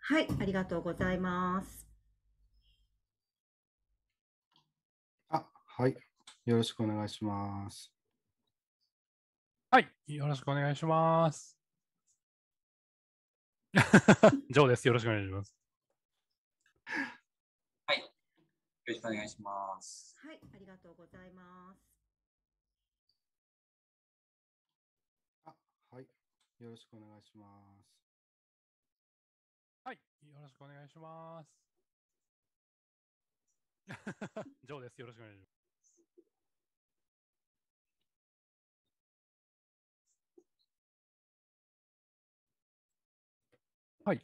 はい、ありがとうございます。はい。よろしくお願いします。はい、よろしくお願いします。ジョーです。よろしくお願いします。はい、よろしくお願いします。はい、ありがとうございます。はい。よろしくお願いします。はい、よろしくお願いします。ジョーです。よろしくお願いします。はい。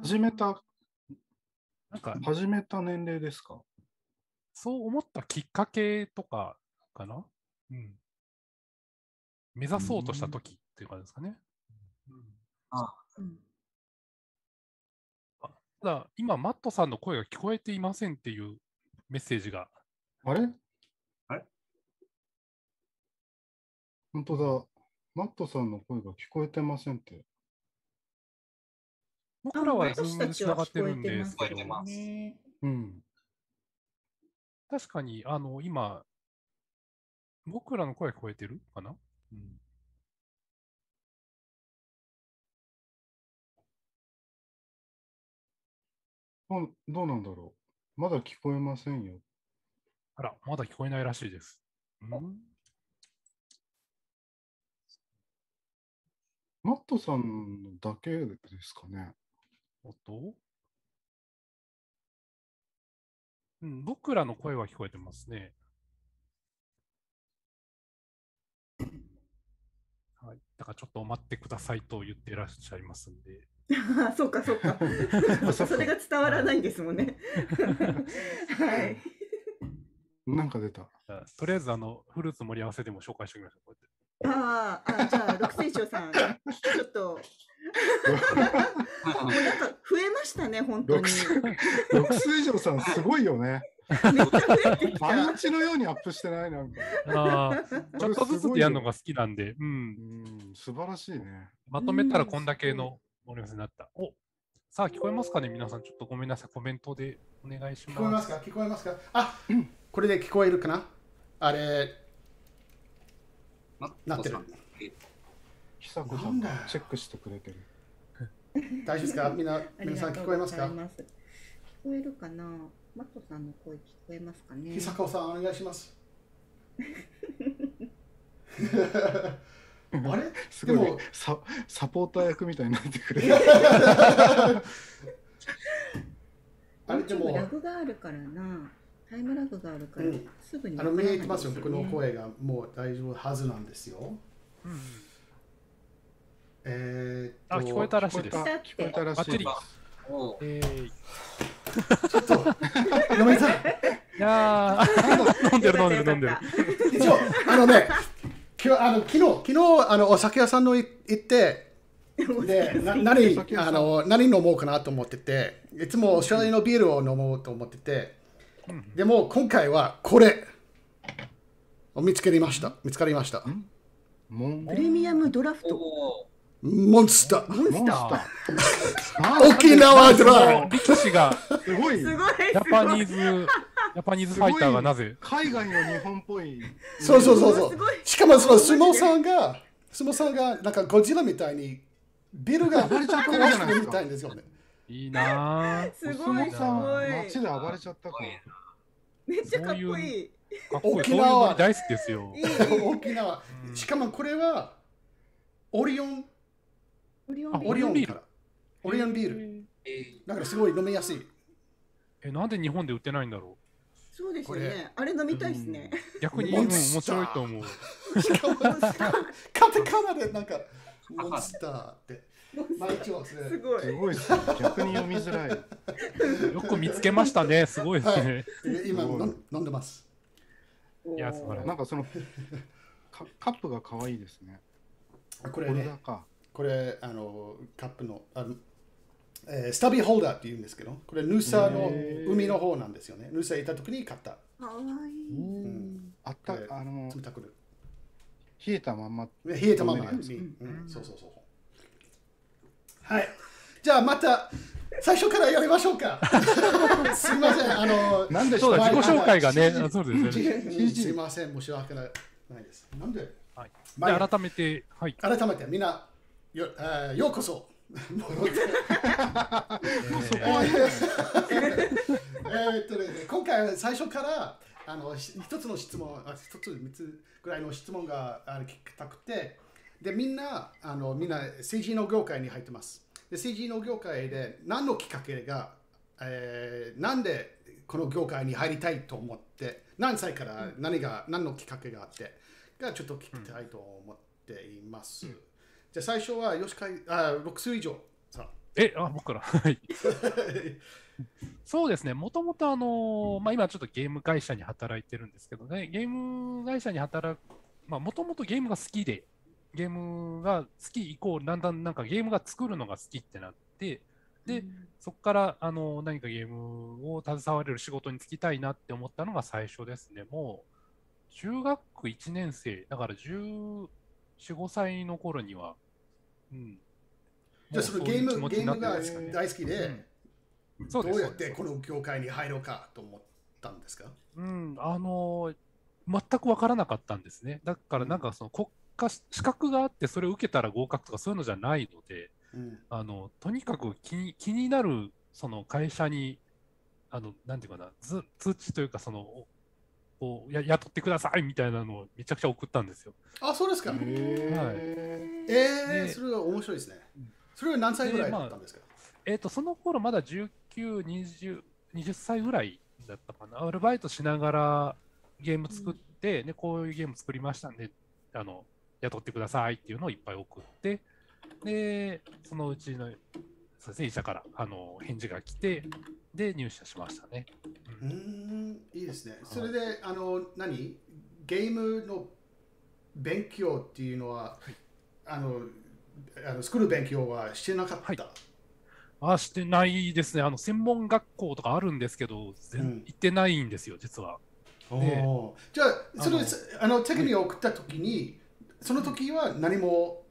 始めた年齢ですか？そう思ったきっかけとかかな。目指そうとした時っていう感じですかね。ただ、今、マットさんの声が聞こえていませんっていうメッセージが。あれ本当だ。マットさんの声が聞こえてませんって。僕らはズームでつながってるんですけど、確かに今、僕らの声聞こえてるかな？どうなんだろう。まだ聞こえませんよ。あら、まだ聞こえないらしいです。マットさんだけですかね。僕らの声は聞こえてますね。はい、だからちょっと待ってくださいと言っていらっしゃいますんで。そうか、そうか。それが伝わらないんですもんね。はい。なんか出た。とりあえずフルーツ盛り合わせでも紹介しておきましょう。こうやって。じゃあ六星鳥さん、ちょっともうなんか増えましたね、本当に。六星鳥さんすごいよね。毎日のようにアップしてないなんか。ちょっとずつでやるのが好きなんで、素晴らしいね。まとめたらこんだけの盛り合わせになった。さあ聞こえますかね、皆さん。ちょっとごめんなさい、コメントでお願いします。聞こえますか？聞こえますか？これで聞こえるかな？あれ、なってる。久子さんがチェックしてくれてる。大丈夫ですか？皆さん聞こえますか？聞こえるかな？マットさんの声聞こえますかね？久子さんお願いします。あれ？すごい、ね、サポーター役みたいになってくれる。あれでもラグがあるからな。タイムラグがあるから、すぐに見えてますよ。僕の声がもう大丈夫はずなんですよ。聞こえたらしいです。聞こえたらしいです。ちょっとごめんなさい。いや飲んでる。一応昨日お酒屋さんの行ってで何飲もうかなと思ってて、いつもオーストラリアのビールを飲もうと思ってて、でも今回はこれを見つかりました。プレミアムドラフト。モンスター。沖縄ドライ。力士がすごい。ジャパニーズファイターがなぜ海外の日本っぽい。そう。しかもその相撲さんがなんかゴジラみたいにビルが暴れちゃってるじゃないですか。いいなぁ。すごい。街で暴れちゃったか。めっちゃかっこいい。沖縄大好きですよ。沖縄。しかもこれはオリオンビール。だからすごい飲みやすい。なんで日本で売ってないんだろう。そうですよね。あれ飲みたいですね。逆に面白いと思う。しかもカタカナでなんかモンスターって。すごい。逆に読みづらい。よく見つけましたね。すごいですね。今飲んでます。いや、素晴らしい。なんかそのカップが可愛いですね。これね。これカップのスタビーホルダーって言うんですけど、これヌサの海の方なんですよね。ヌサ行った時に買った。かわいい。あった冷たくる。冷えたまんま。冷えたままに。そうそうそう。はい。じゃあまた最初からやりましょうか。すみません。なんでそうだ、自己紹介がね、そうですね。すみません。申し訳ないです。なんで、はい、で改めて、はい、改めてみんなようこそ。今回は最初から一つの質問、一つ三つぐらいの質問が聞きたくて、でみんな政治の業界に入ってます。で政治の業界で何のきっかけが、なんでこの業界に入りたいと思って、何歳から何のきっかけがあってがちょっと聞きたいと思っています。じゃあ最初は6歳以上さ。僕から。はい。そうですね、もともと今ちょっとゲーム会社に働いてるんですけどね、ゲーム会社に働く、もともとゲームが好きで、ゲームが好きイコール、だんだんなんかゲームが作るのが好きってなって、で、そこから何かゲームを携われる仕事に就きたいなって思ったのが最初ですね。もう中学1年生、だから14、15歳の頃には、じゃあそのゲームが大好きで、どうやってこの業界に入ろうかと思ったんですか？全く分からなかったんですね。だからなんかその国家資格があってそれを受けたら合格とかそういうのじゃないので、とにかく気になるその会社になんていうかな、通知というか雇ってくださいみたいなのをめちゃくちゃ送ったんですよ。あ、そうですか。はい。それは面白いですね。それは何歳ぐらいだったんですか？その頃まだ19、20歳ぐらいだったかな。アルバイトしながらゲーム作って、こういうゲーム作りましたんで、雇ってくださいっていうのをいっぱい送って、で、そのうちの医者から返事が来て、で、入社しましたね。いいですね。それで、ゲームの勉強っていうのは、作る勉強はしてなかった？してないですね。専門学校とかあるんですけど、行ってないんですよ、実は。じゃあ、それ手紙を送ったときに、その時は何も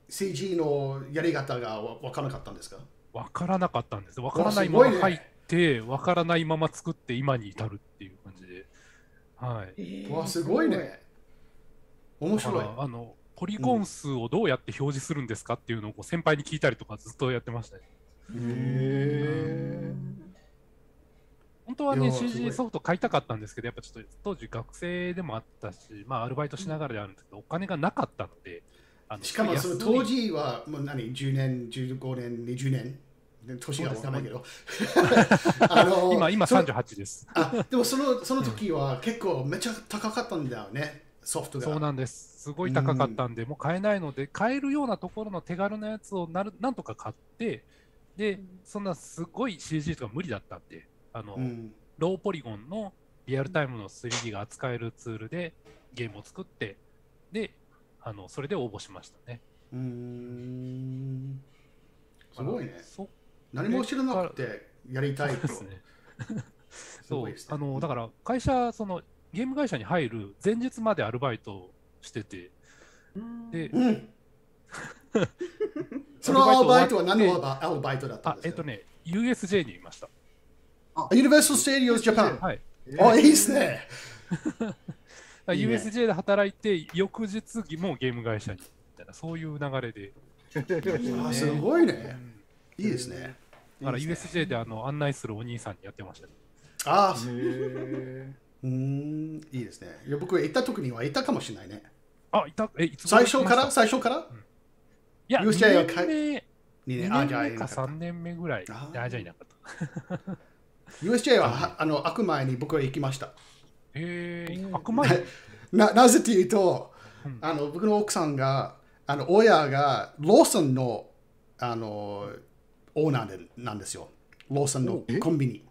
政治のやり方が分からなかったんですか？分からなかったんです。分からないまま入って、分からないまま作って今に至るっていう感じで。はい。すごいね。面白い。ポリゴン数をどうやって表示するんですかっていうのを先輩に聞いたりとかずっとやってましたね。本当はね、CG ソフト買いたかったんですけど、やっぱちょっと当時学生でもあったし、アルバイトしながらであるんですけど、お金がなかったので。しかもその当時はもう10年、15年、20年、年が分からないけど。今38です。でもその時は結構めっちゃ高かったんだよね、ソフトが。そうなんです。すごい高かったんで、もう買えないので、買えるようなところの手軽なやつをなんとか買って、で、そんなすごい CG とか無理だったんで、ローポリゴンのリアルタイムの 3D が扱えるツールでゲームを作って、で、それで応募しましたね。すごいね。何も知らなくてやりたいと。そうですね。だから会社、ゲーム会社に入る前日までアルバイトしてて、で、そのアルバイトは何のアルバイトだったんですか？USJ にいました。Universal Studios Japan。はい。いいですね。USJ で働いて、翌日もうゲーム会社にみたいな、そういう流れで。すごいね。いいですね。だから USJ で案内するお兄さんにやってましたね。いいですね。僕行った時にはいたかもしれないね。いた。最初からいや、2年目か3年目ぐらい。じゃいなかった。USJ は開く前に僕は行きました。開く前なぜというと、僕の奥さんが、親がローソンの、オーナーなんですよ。ローソンのコンビニ。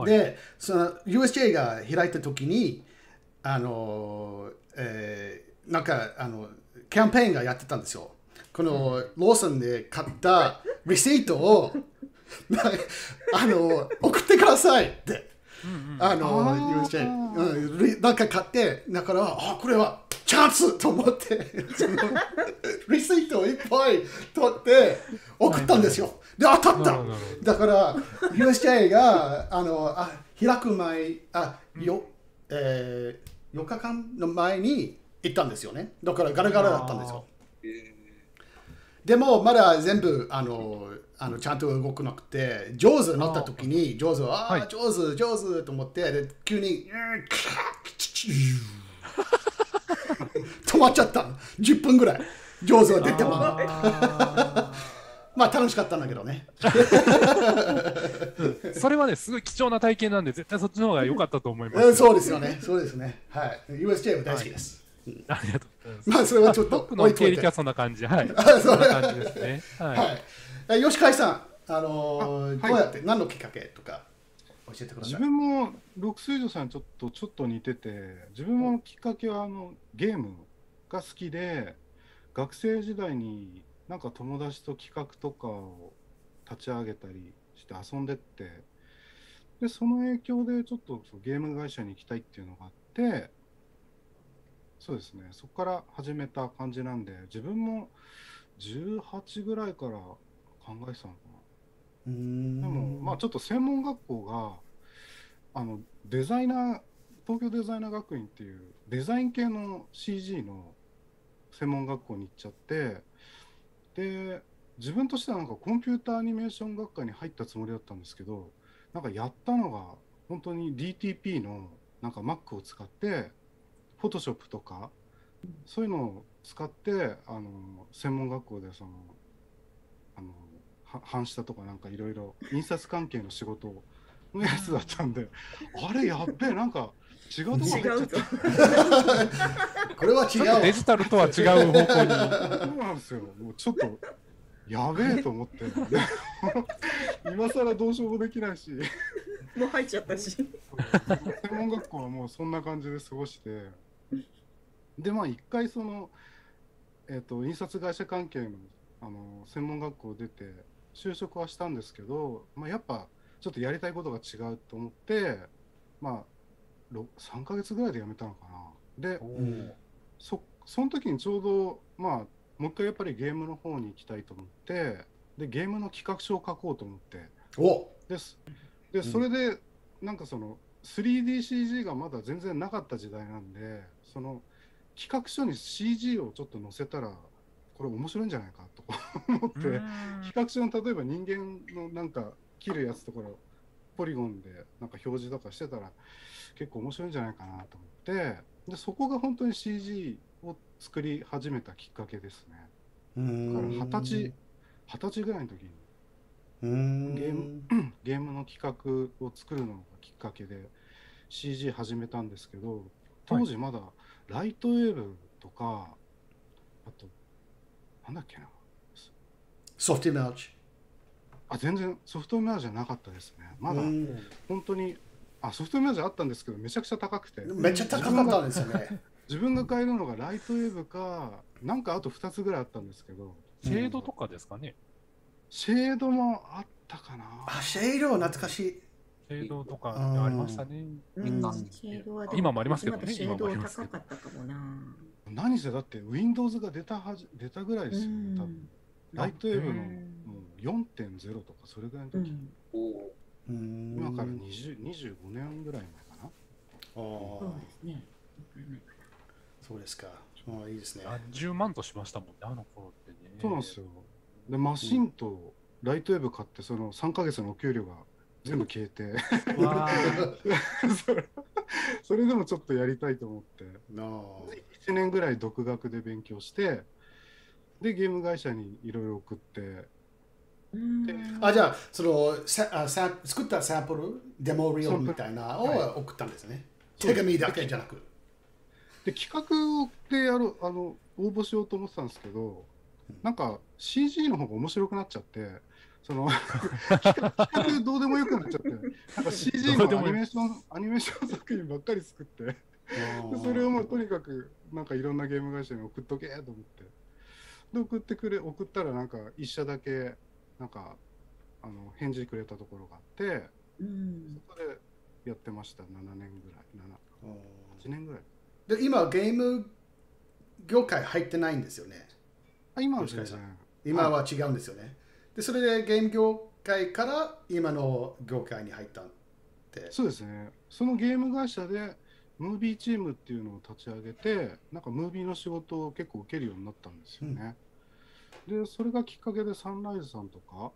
で、その USJ が開いた時に、なんかキャンペーンがやってたんですよ。このローソンで買ったレシートを送ってくださいって。うんうんUSJ、なんか買って、だから、これはチャンスと思って、リシートをいっぱい取って送ったんですよ。で、当たった。だから、USJ が開く前、4日間の前に行ったんですよね。だからガラガラだったんですよ。でも、まだ全部、ちゃんと動くなくて、上手になった時に、上手は、上手と思って、で急に、止まっちゃった。10分ぐらい。上手が出ても。まあ、楽しかったんだけどね。それはね、すごい貴重な体験なんで、絶対そっちの方が良かったと思います。そうですよね。そうですね。はい。USJ は大好きです。ありがとうございます。まあ、それはちょっと僕の経歴はそんな感じ。はい。そんな感じですね。はい。吉海さん、どうやって、何のきっかけとか教えてください。自分も六水女さんちょっと似てて、自分もきっかけはゲームが好きで、学生時代になんか友達と企画とかを立ち上げたりして遊んでって、でその影響でちょっとゲーム会社に行きたいっていうのがあって、そうですね、そこから始めた感じなんで、自分も18ぐらいから考えてたのかな。でもまあちょっと専門学校がデザイナー、東京デザイナー学院っていうデザイン系の CG の専門学校に行っちゃって、で自分としてはなんかコンピューターアニメーション学科に入ったつもりだったんですけど、なんかやったのが本当に DTP のなんか Mac を使ってPhotoshop とかそういうのを使って専門学校で版下とかなんかいろいろ印刷関係の仕事のやつだったんで、あれやっべえ、なんか違うとこ入っちゃった。これは違う。デジタルとは違う方向に。そうなんですよ。もうちょっとやべえと思って。今更どうしようもできないし。もう入っちゃったし。専門学校はもうそんな感じで過ごして。でまあ一回印刷会社関係の専門学校出て就職はしたんですけど、まあ、やっぱちょっとやりたいことが違うと思って、まあ3ヶ月ぐらいで辞めたのかな。で、その時にちょうどまあもう一回やっぱりゲームの方に行きたいと思って、でゲームの企画書を書こうと思って、でそれでなんか3DCG がまだ全然なかった時代なんで、その企画書に CG をちょっと載せたらこれ面白いんじゃないかと思って、企画書の例えば人間のなんか切るやつとかポリゴンでなんか表示とかしてたら結構面白いんじゃないかなと思って、でそこが本当に CG を作り始めたきっかけですね。だから20歳ぐらいの時にゲームの企画を作るのがきっかけで CG 始めたんですけど、当時まだライトウェーブとか、あとなんだっけな、ソフトイメージ。全然ソフトイメージじゃなかったですね。まだ本当にソフトイメージあったんですけどめちゃくちゃ高くて、めっちゃ高かったんですよね。自分が買えるのがライトウェーブかなんかあと2つぐらいあったんですけど、シェードとかですかね。シェードもあったかな。シェードは懐かしい。シェードとかありましたね。今もありますけどね。シェード高かったかもな。何せだって Windows が出たぐらいですよね、多分。ライトウェーブのもう 4.0 とかそれぐらいの時。今から25年ぐらい前かな。そうですね。そうですか。いいですね。10万としましたもんね、あの頃ってね。そうなんですよ。で、マシンとライトウェーブ買って、その3ヶ月のお給料が全部消えてそれでもちょっとやりたいと思って1年ぐらい独学で勉強して、でゲーム会社にいろいろ送って、じゃあ作ったサンプルデモリオみたいなのを送ったんですね。手紙だけじゃなくで企画で応募しようと思ってたんですけど、なんか CG の方が面白くなっちゃって、企画どうでもよくなっちゃって、なんか CG のアニメーション作品ばっかり作ってそれをもうとにかくなんかいろんなゲーム会社に送っとけと思って、で送ったらなんか一社だけなんか返事くれたところがあって、うん。そこでやってました。7年ぐらい、8年ぐらい。で、今、ゲーム業界入ってないんですよね。今は全然。今は違うんですよね。で、それでゲーム業界から今の業界に入ったって。そうですね。そのゲーム会社でムービーチームっていうのを立ち上げて、なんかムービーの仕事を結構受けるようになったんですよね。で、それがきっかけでサンライズさんとか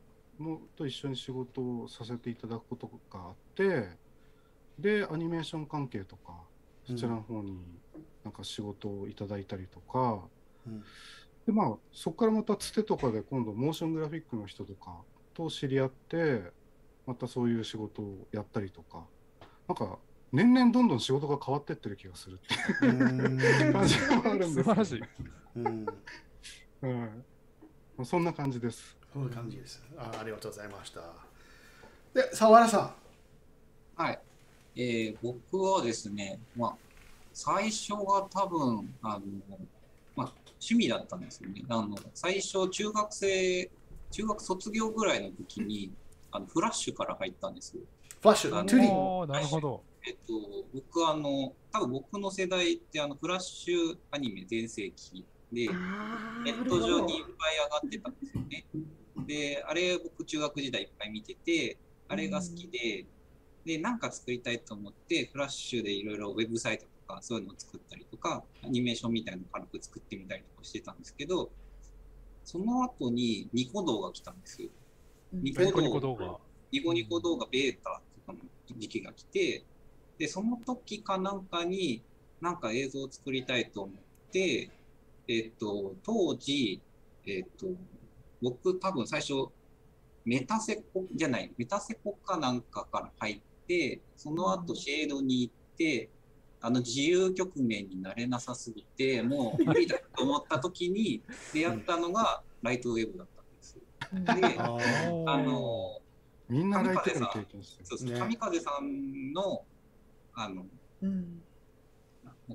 と一緒に仕事をさせていただくことがあって、で、アニメーション関係とか、そちらの方になんか仕事をいただいたりとか、で、まあ、そこからまたつてとかで今度モーショングラフィックの人とかと知り合って、またそういう仕事をやったりとか、なんか年々どんどん仕事が変わってってる気がするっていう感じがあるんです。素晴らしい。そんな感じです。そんな感じです。ありがとうございました。で、澤原さん。はい。僕はですね、まあ、最初が多分、まあ、趣味だったんですよね。最初、中学卒業ぐらいの時に、フラッシュから入ったんですよ。フラッシュ、2D。なるほど。僕、多分僕の世代って、フラッシュアニメ全盛期で、ネット上にいっぱい上がってたんですよね。で、あれ、僕、中学時代いっぱい見てて、あれが好きで、で、なんか作りたいと思って、フラッシュでいろいろウェブサイトとか、そういうのを作ったりとか、アニメーションみたいなのを軽く作ってみたりとかしてたんですけど、その後にニコ動が来たんですよ。ニコ動画ベータとかの時期が来て、で、その時かなんかに、なんか映像を作りたいと思って、当時、僕多分最初、メタセコかなんかから入って、その後シェードに行って、自由局面になれなさすぎて、もう無理だと思った時に出会ったのがライトウェブだったんです。で、みんなライトウェブ経験してる。神風さんの、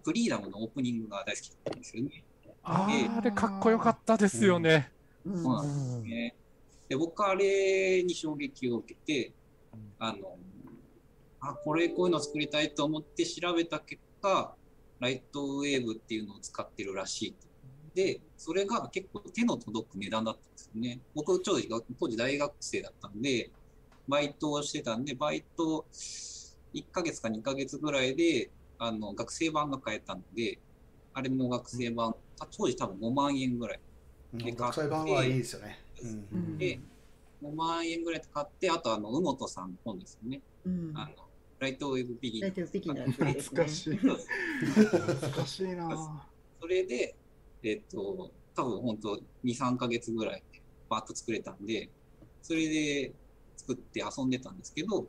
フリーダムのオープニングが大好きだったんですよね。あれかっこよかったですよね。そうなんですね。で、僕あれに衝撃を受けて、こういうのを作りたいと思って調べた結果、ライトウェーブっていうのを使ってるらしい。で、それが結構手の届く値段だったんですよね。僕、当時大学生だったんで、バイトをしてたんで、バイト1ヶ月か2ヶ月ぐらいで、学生版が買えたので、あれの学生版、当時多分5万円ぐらいで買って、学生版はいいですよね。で、5万円ぐらいで買って、あと宇本さんの本ですよね。ライトウェブビギナー。懐かしい。懐かしいな。それで、多分本当2、3ヶ月ぐらいでバーッと作れたんで、それで作って遊んでたんですけど、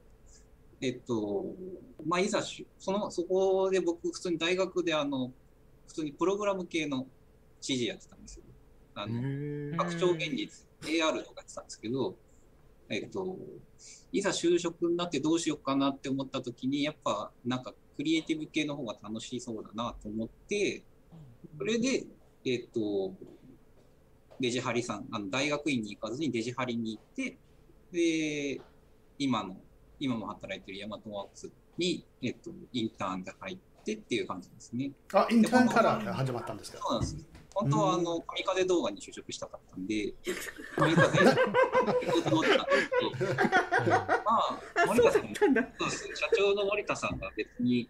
まあ、いざそこで僕普通に大学で普通にプログラム系の CG やってたんですよ。拡張現実 AR とかやってたんですけど、いざ就職になってどうしようかなって思った時に、やっぱなんかクリエイティブ系の方が楽しそうだなと思って、それで、デジハリさん、大学院に行かずにデジハリに行って、で、今も働いてるヤマトワークスに、インターンで入ってっていう感じですね。インターンから始まったんですか？そうなんです。本当は神風動画に就職したかったんで、神風社長の森田さんが別に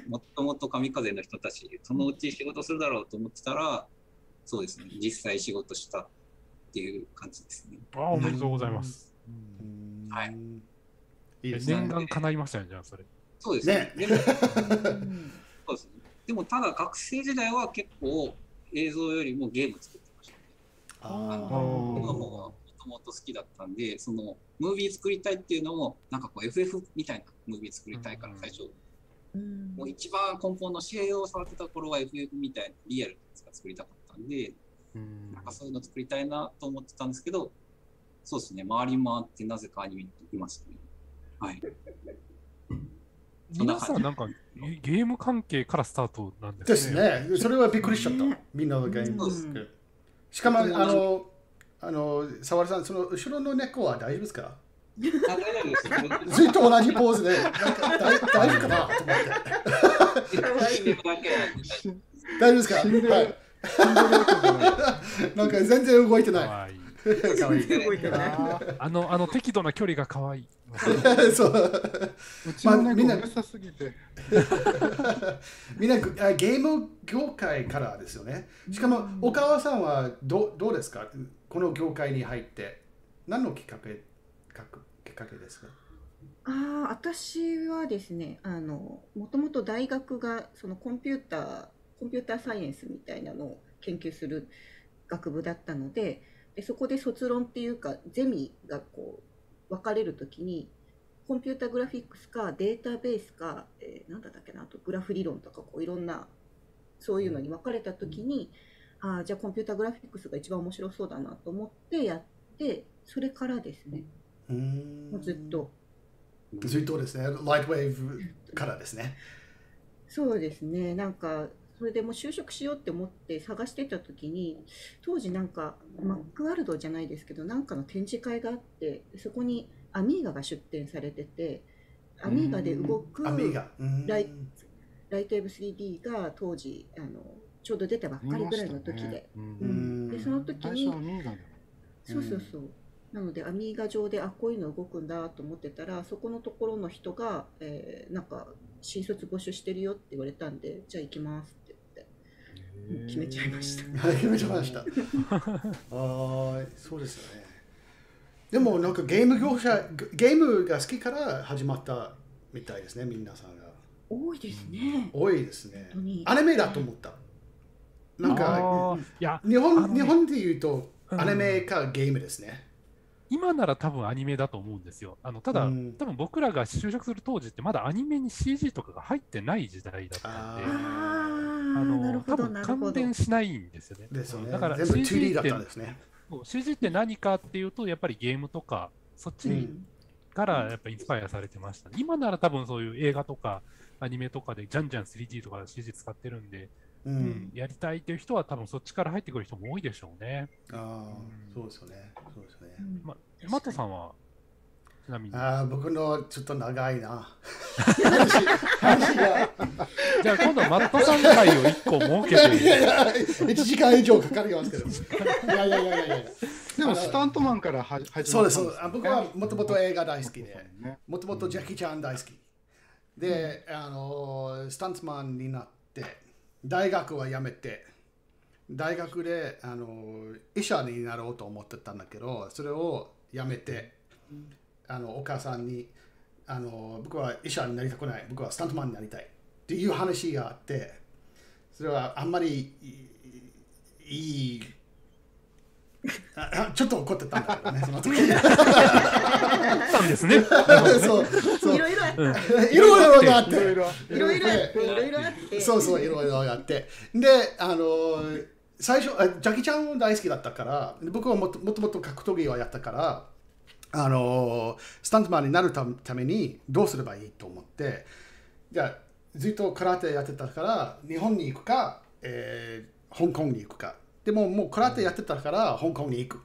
もともと神風の人たちそのうち仕事するだろうと思ってたら、そうですね、実際仕事したっていう感じですね。おめでとうございます。はい。念願叶いましたね、じゃあそれ。そうですね。そうですね。でもただ学生時代は結構映像よりもゲーム作ってましたね。僕の方がもともと好きだったんで、そのムービー作りたいっていうのもなんかこう FF みたいなムービー作りたいから最初、もう一番根本の試合を触ってた頃は FF みたいなリアルなやつが作りたかったんで、なんかそういうの作りたいなと思ってたんですけど、そうですね、回り回ってなぜかアニメに行きましたね。はい。皆さんなんかゲーム関係からスタートなんですね。ですね。それはびっくりしちゃった。みんなのゲーム。しかも沢田さん、その後ろの猫は大丈夫ですか？大丈夫です。ずっと同じポーズで、なんか大丈夫かなと思って。大丈夫ですか？はい。なんか全然動いてない。可愛い。動いてない。あの適度な距離が可愛い。そう。うちの猫うるさすぎて。みんなゲーム業界からですよね。しかも岡川さんはどうですか？この業界に入って何のきっかけですか？私はですね、もともと大学がそのコンピューターサイエンスみたいなのを研究する学部だったので、そこで卒論っていうかゼミがこう分かれるときにコンピュータグラフィックスかデータベースか、なんだったっけな、あとグラフ理論とかこういろんなそういうのに分かれたときに、じゃあコンピュータグラフィックスが一番面白そうだなと思ってやって、それからですね。もうずっとですね。ライトウェーブからですね。そうですね。なんかそれでもう就職しようって思って探してた時に、当時なんかマックワールドじゃないですけど、なんかの展示会があって、そこにアミーガが出展されてて、アミーガで動くライトウェーブ 3D が当時ちょうど出たばっかりぐらいの時で、でその時にそうなのでアミーガ上でこういうの動くんだと思ってたら、そこのところの人が、なんか新卒募集してるよって言われたんで、じゃあ行きますって言って決めちゃいました。決めちゃいました。そうですよね。でもなんかゲームが好きから始まったみたいですね、皆さんが。多いですね。多いですね。アニメだと思った。なんか日本で言うとアニメかゲームですね。今なら多分アニメだと思うんですよ。ただ、多分僕らが就職する当時ってまだアニメに CG とかが入ってない時代だったんで、多分関連しないんですよね。だから CG だったんですね。CG って何かっていうと、やっぱりゲームとか、そっちからやっぱインスパイアされてました。今なら多分そういう映画とかアニメとかでじゃんじゃん 3D とか CG 使ってるんで、やりたいっていう人は多分そっちから入ってくる人も多いでしょうね。そうですよね。マットさんはちなみに。僕のちょっと長いな。じゃあ今度マットさん会を1個設けて。1時間以上かかりますけど。でもスタントマンから始まったんです。そうです。僕はもともと映画大好きで、もともとジャッキー・チャン大好き。で、スタントマンになって、大学は辞めて、大学で医者になろうと思ってたんだけど、それを辞めて、お母さんに僕は医者になりたくない、僕はスタントマンになりたいっていう話があって、それはあんまりいいちょっと怒ってたんだけどね、その時。たんですね。そういろいろあった。いろいろあって。いろいろあって。そう、いろいろあって。で、最初、ジャッキーちゃんも大好きだったから、僕はもともと格闘技をやったから、スタントマンになるためにどうすればいいと思って、じゃあ、ずっと空手やってたから、日本に行くか、香港に行くか。でもう空手やってたから香港に行く、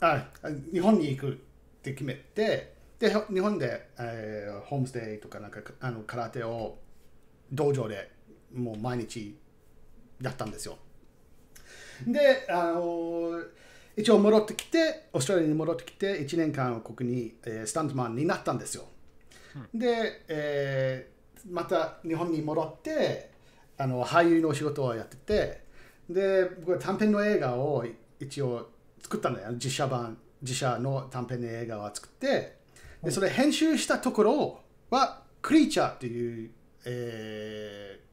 日本に行くって決めて、で日本で、ホームステイとかなんか空手を道場でもう毎日やったんですよ。で一応戻ってきて、オーストラリアに戻ってきて1年間ここに、スタントマンになったんですよ。で、また日本に戻って俳優の仕事をやってて、で、僕は短編の映画を一応作ったんだよ。自社の短編の映画を作って、でそれ編集したところはクリーチャーという、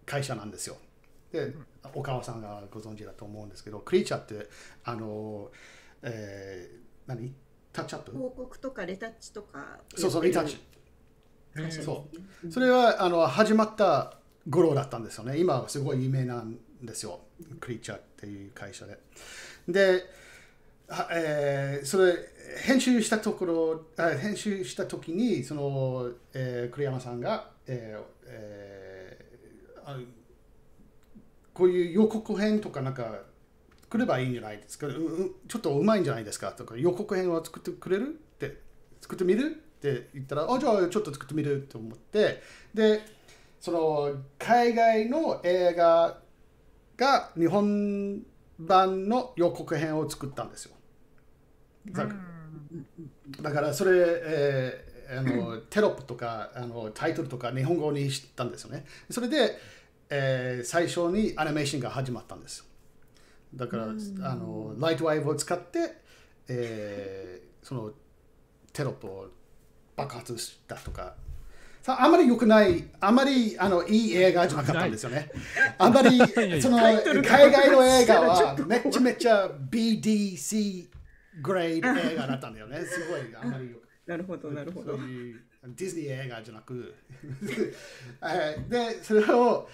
会社なんですよ。で、岡尾さんがご存知だと思うんですけど、クリーチャーってタッチアップ？広告とかレタッチとか。そう、レタッチ。それは始まった頃だったんですよね。今はすごい有名なんですよ。クリーチャーっていう会社で。で、それ編集した時に栗山さんが、こういう予告編とかなんか作ればいいんじゃないですか。ちょっとうまいんじゃないですかとか、予告編を作ってくれるって作ってみるって言ったら、じゃあちょっと作ってみると思って、で、その海外の映画が日本版の予告編を作ったんですよ。だからそれ、テロップとかタイトルとか日本語にしたんですよね。それで、最初にアニメーションが始まったんですよ。だから、ライトワイブを使って、そのテロップを爆発したとか。あまり良くない、あまりいい映画じゃなかったんですよね。あまりその海外の映画はめちゃめちゃ BDC グレード映画だったんだよね。すごい、あまりよく。なるほど、なるほど。そういうディズニー映画じゃなくで、それを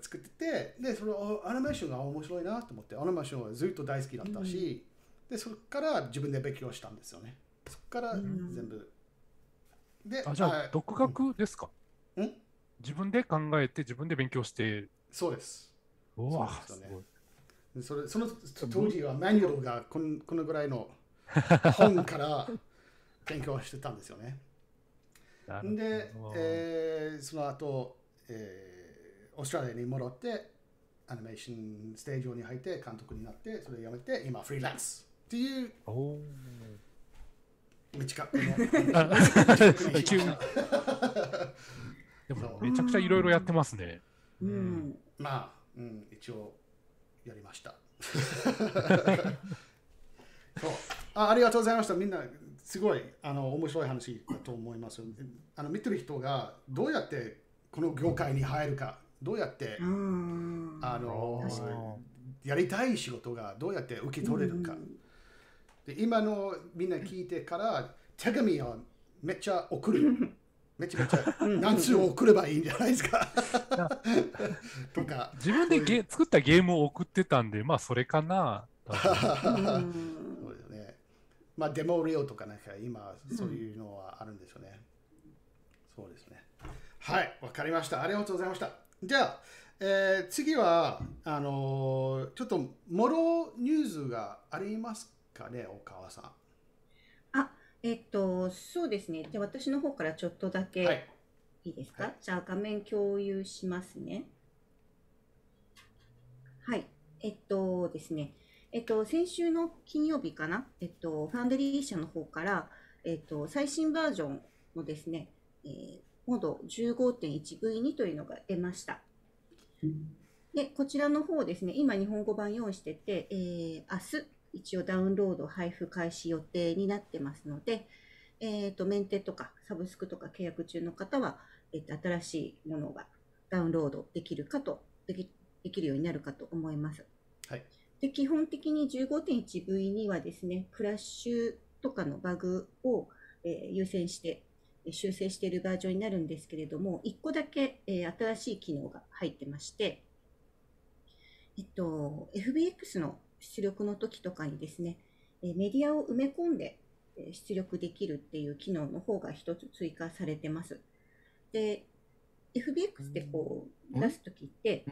作ってて、で、そのアニメーションが面白いなと思って、アニメーションはずっと大好きだったし、で、そこから自分で勉強したんですよね。そこから全部。で、じゃあ、独学ですか？自分で考えて、自分で勉強して。そうです。うわ、すごい。その当時はマニュアルがこのぐらいの本から勉強してたんですよね。で、その後、オーストラリアに戻ってアニメーションステージに入って監督になって、それをやめて今フリーランスっていう短くのでもめちゃくちゃいろいろやってますね。まあ、一応やりました。そう、ありがとうございました。みんなすごい面白い話だと思います。見てる人がどうやってこの業界に入るか、どうやってやりたい仕事がどうやって受け取れるか。で、今のみんな聞いてから手紙をめっちゃ送る。めちゃめちゃ何通送ればいいんじゃないですか。とか。自分で作ったゲームを送ってたんで、まあそれかな。そうですね。まあデモリオとかなんか今そういうのはあるんですよね。そうですね。はい、わかりました。ありがとうございました。じゃあ、次はちょっとモロニュースがありますかね、岡川さん。そうですね。じゃあ私の方からちょっとだけいいですか？じゃあ画面共有しますね。はい。ですね。先週の金曜日かな、ファンデリー社の方から、最新バージョンのですね、モード 15.1V2 というのが出ました。で、こちらの方ですね、今日本語版用意してて、明日、一応ダウンロード配布開始予定になってますので、メンテとかサブスクとか契約中の方は、新しいものがダウンロードできるようになるかと思います。はい。で、基本的に 15.1V2 はですね、クラッシュとかのバグを、優先して修正しているバージョンになるんですけれども、1個だけ、新しい機能が入ってまして、FBX の出力の時とかにですね、メディアを埋め込んで出力できるっていう機能の方が一つ追加されてます。で、FBX ってこう出す時って、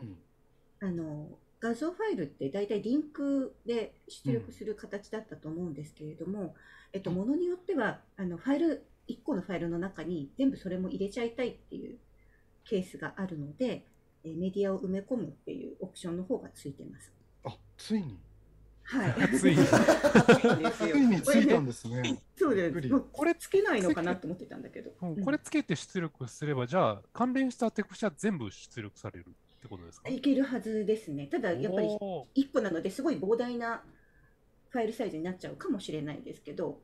画像ファイルって大体リンクで出力する形だったと思うんですけれども、ものによっては1個のファイルの中に全部それも入れちゃいたいっていうケースがあるので、メディアを埋め込むっていうオプションの方がついてます。あ、ついに。はい。ついに。ついについたんですね。そうです。これつけないのかなと思ってたんだけど。これつけて出力すれば、じゃあ関連したテクスチャ全部出力されるってことですか？いけるはずですね。ただやっぱり1個なのですごい膨大なファイルサイズになっちゃうかもしれないですけど、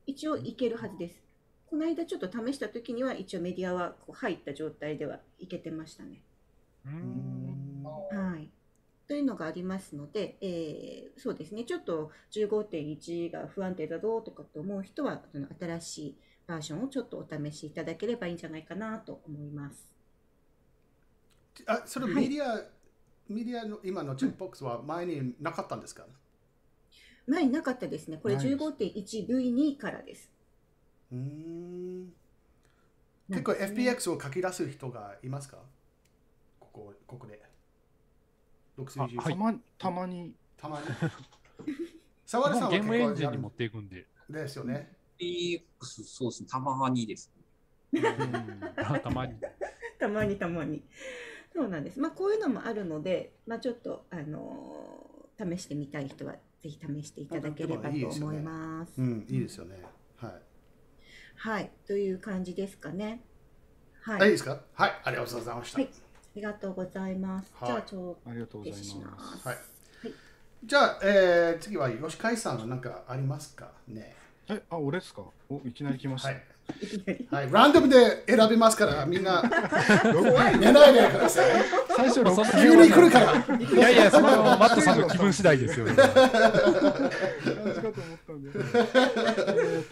一応いけるはずです。この間ちょっと試した時には一応メディアはこう入った状態ではいけてましたね。はい。というのがありますので、そうですね、ちょっと 15.1 が不安定だぞとかと思う人は、新しいバージョンをちょっとお試しいただければいいんじゃないかなと思います。それメディアの今のチェックボックスは前になかったんですか？前になかったですね。これ 15.1V2 からです。結構 FBX を書き出す人がいますか？ここで。たまにたまに。沢田さんはゲームエン結構やるジンに持っていくんで。ですよね。DX、そうですね、たまにですね。たまに。たまにたまに。そうなんです。まあこういうのもあるので、まあちょっと試してみたい人はぜひ試していただければと思います。うん、いいですよね。はい。はい、という感じですかね。はい。いいですか？はい、ありがとうございました。はい、ありがとうございます。じゃあありがとうございます。はい。じゃあ、次は吉海さんは何かありますかね。俺ですか？いきなり来ました。はい、ランダムで選びますから、みんな寝ないでください。最初急に来るから。いやいや、そのマットさんの気分次第ですよね。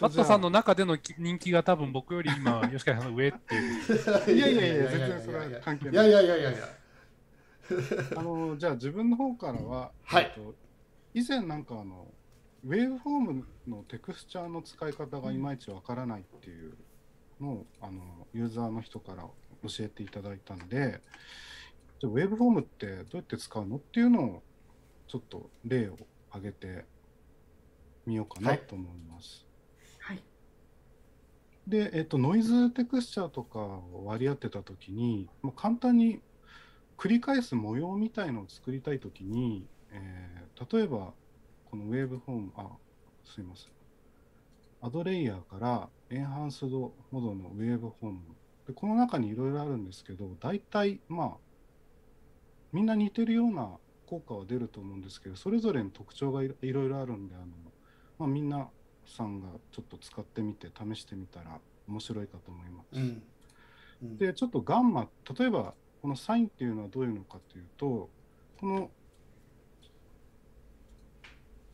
マットさんの中での人気が多分僕より今、吉川さんの上っていう。いやいやいや、全然それは関係ない。いや。じゃあ自分の方からは、以前なんかウェーブフォームのテクスチャーの使い方がいまいちわからないっていうのをユーザーの人から教えていただいたんで、じゃあウェーブフォームってどうやって使うのっていうのをちょっと例を挙げてみようかなと思います。はい。で、ノイズテクスチャーとかを割り当てたときに、簡単に繰り返す模様みたいのを作りたいときに、例えばこのウェーブフォーム、すいません。アドレイヤーからエンハンスドモードのウェーブフォーム。でこの中にいろいろあるんですけど、大体、みんな似てるような効果は出ると思うんですけど、それぞれの特徴がいろいろあるんで、みんなさんがちょっと使ってみて、試してみたら面白いかと思います。で、ちょっとガンマ、例えば、このサインっていうのはどういうのかというと、この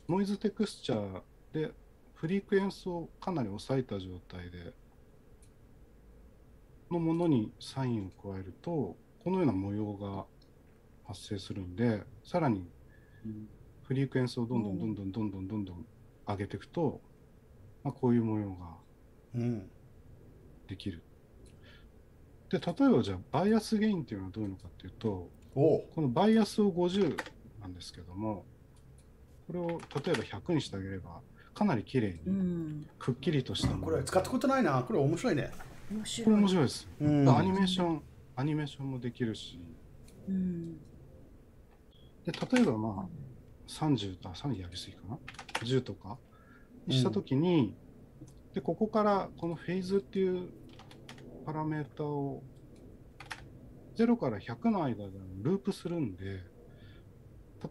ノイズテクスチャーでフリークエンスをかなり抑えた状態でのものにサインを加えるとこのような模様が発生するんで、さらにフリークエンスをどんどん上げていくと、こういう模様ができる。で、例えばじゃあバイアスゲインっていうのはどういうのかっていうと、このバイアスを50なんですけども、これを例えば100にしてあげればかなり綺麗にくっきりとしたもの。これ使ったことないな。これ面白いね。これ面白いです。アニメーションもできるし。で例えば30と30やりすぎかな、10とかにしたときに、でここからこのフェイズっていうパラメータを0から100の間でループするんで、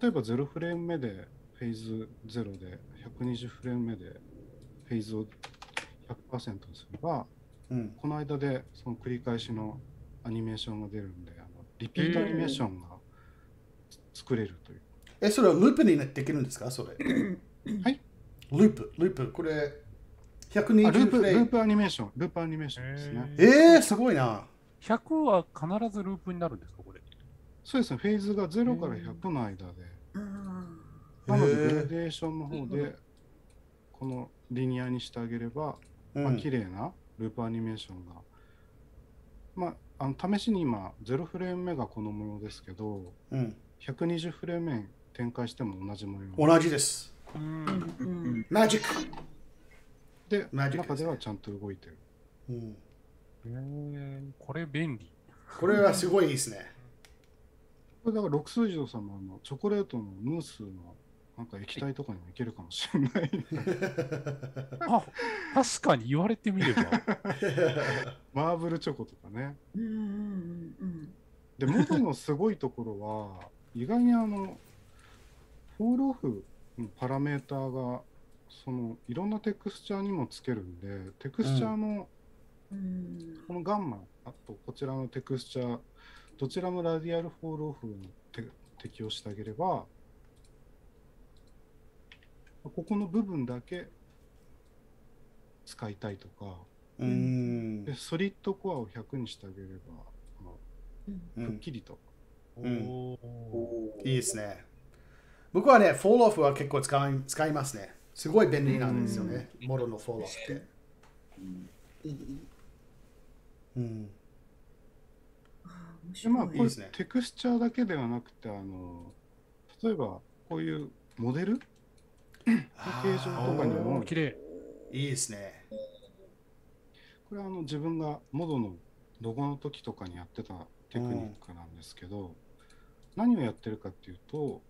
例えば0フレーム目でフェイズ0で120フレーム目でフェイズを 100% にすれば、この間でその繰り返しのアニメーションが出るんで、リピートアニメーションが作れるという。それはループにできるんですか、それ。はい。ループ、これ120フレーム。ループアニメーションですね。すごいな。100は必ずループになるんですか、これ。そうですね、フェーズが0から100の間で。なので、グラデーションの方で、このリニアにしてあげれば、綺麗なループアニメーションが。試しに今、0フレーム目がこの模様ですけど、120フレーム目展開しても同じ模様。同じです。マジック。で、中ではちゃんと動いてる。これ便利。これはすごいですね。これだから6数字さんもチョコレートのムースのなんか液体とかにもいけるかもしれない。確かに言われてみれば。マーブルチョコとかね。で、元のすごいところは、意外にフォールオフのパラメーターが、いろんなテクスチャーにもつけるんで、テクスチャーの、このガンマ、あとこちらのテクスチャー、どちらもラディアルフォールオフに適用してあげれば、ここの部分だけ使いたいとか、でソリッドコアを100にしてあげれば、くっきりと。いいですね。僕はね、フォールオフは結構使いますね。すごい便利なんですよね、モロのフォールオフって。これテクスチャーだけではなくて、例えばこういうモデル形状とかにも綺麗。いいですね。これは自分がモドのロゴの時とかにやってたテクニックなんですけど、何をやってるかっていうと、こ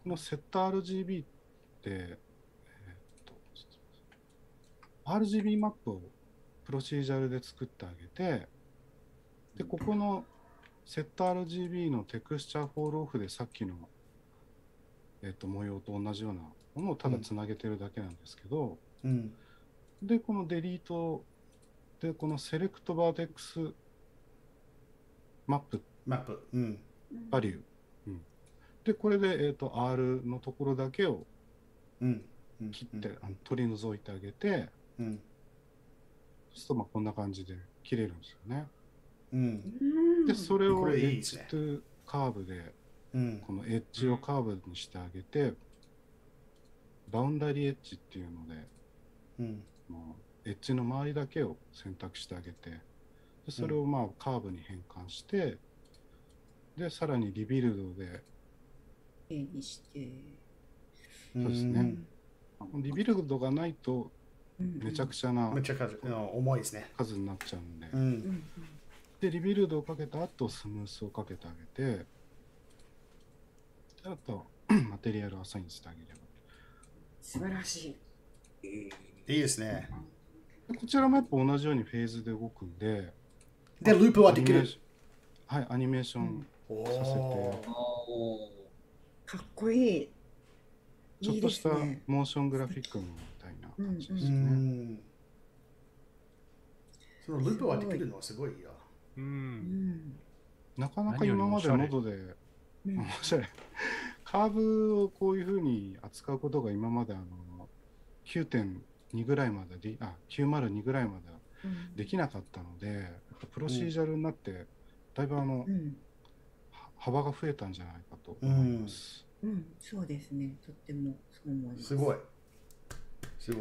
のセット RGB って、RGB マップをプロシージャルで作ってあげて、でここのセット RGB のテクスチャーフォールオフでさっきの、模様と同じようなものをただつなげてるだけなんですけど、でこのデリートでこのセレクトバーテックスマップバリュー、でこれで、R のところだけを切って、取り除いてあげて、そうするとまあこんな感じで切れるんですよね。でそれをエッジとカーブで、このエッジをカーブにしてあげて、バウンダリーエッジっていうので、エッジの周りだけを選択してあげて、でそれをまあカーブに変換して、でさらにリビルドでにして、そうですね。リビルドがないとめちゃくちゃな重いですね。数になっちゃうんで、でリビルドをかけた後スムースをかけてあげて、あとマテリアルアサインしてあげれば素晴らしい。いいですね。こちらもやっぱ同じようにフェーズで動くんで、でループはできる。はい、アニメーションさせて、かっこいい。ちょっとしたモーショングラフィックみたいな感じですね。そのループはできるのはすごいよ。なかなか今までモードで面白い。カーブをこういうふうに扱うことが今まで9.2 ぐらいまでで、902ぐらいまではできなかったので、プロシージャルになってだいぶ幅が増えたんじゃないかと思います。そうですね。とってもそう思います。すごい。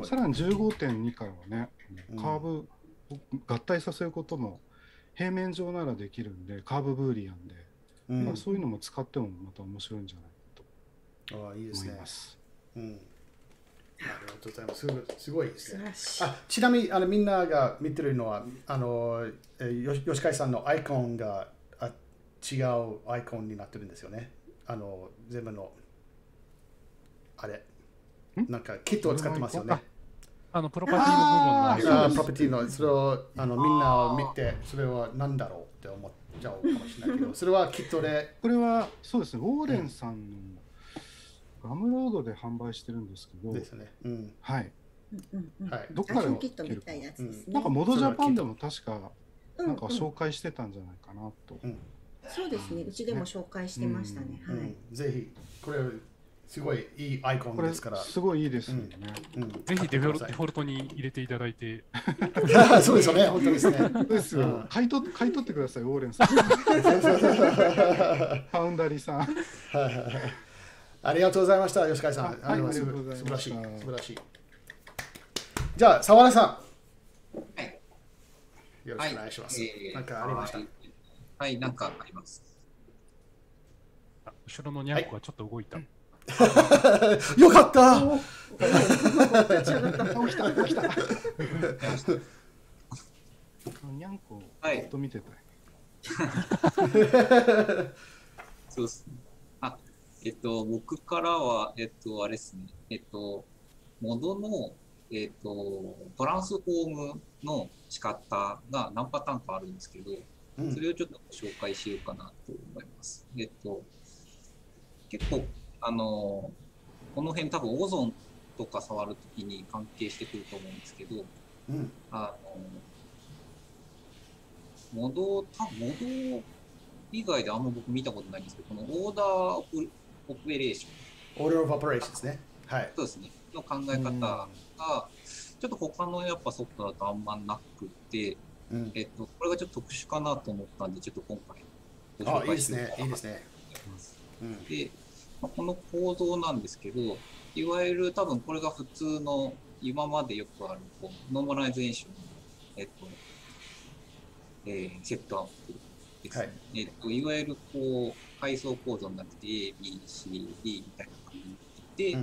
さらに 15.2 からはね、カーブを合体させることも平面上ならできるんで、カーブブーリアンで、そういうのも使ってもまた面白いんじゃないかと思います。ありがとうございます。すごいですね。ちなみにみんなが見てるのは吉海さんのアイコンが違うアイコンになってるんですよね。全部のあれなんかキットを使ってますよね。プロパティの部分のアイコンです。プロパティのそれをみんなを見て、それは何だろうって思っちゃうかもしれないけど、それはキットで。これはそうですね、ウォーレンさんのガムロードで販売してるんですけど、ですね。はい。どっからキットみたいなやつですね。なんかモドジャパンでも確かなんか紹介してたんじゃないかなと。そうですね。うちでも紹介してましたね。はい。ぜひこれすごいいいアイコンですから。すごいいいですよね。ぜひデフォルトに入れていただいて。そうですよね。本当ですね。ですよ。買い取ってください、ウォーレンさん。パウンダリさん。ありがとうございました、吉海さん。素晴らしい。素晴らしい。じゃあ、澤田さん。よろしくお願いします。なんかありました。はい、なんかあります。後ろのニャンコはちょっと動いた。よかった。起きた。ニャンコずっと見てた。そうですね。僕からは、あれですね。モドの、トランスフォームの仕方が何パターンかあるんですけど、それをちょっと紹介しようかなと思います。結構、この辺多分オゾンとか触るときに関係してくると思うんですけど、モド以外であんま僕見たことないんですけど、このオーダーオペレーション。オーダーオペレーションですね。はい。そうですね。の考え方が、ちょっと他のやっぱソフトだとあんまなくて、これがちょっと特殊かなと思ったんで、ちょっと今回ご紹介してみたいと思います。で、この構造なんですけど、いわゆる多分これが普通の今までよくあるノーマライゼーションの、セットアップですね。いわゆる階層構造になってて A、B、C、D みたいな感じになってて、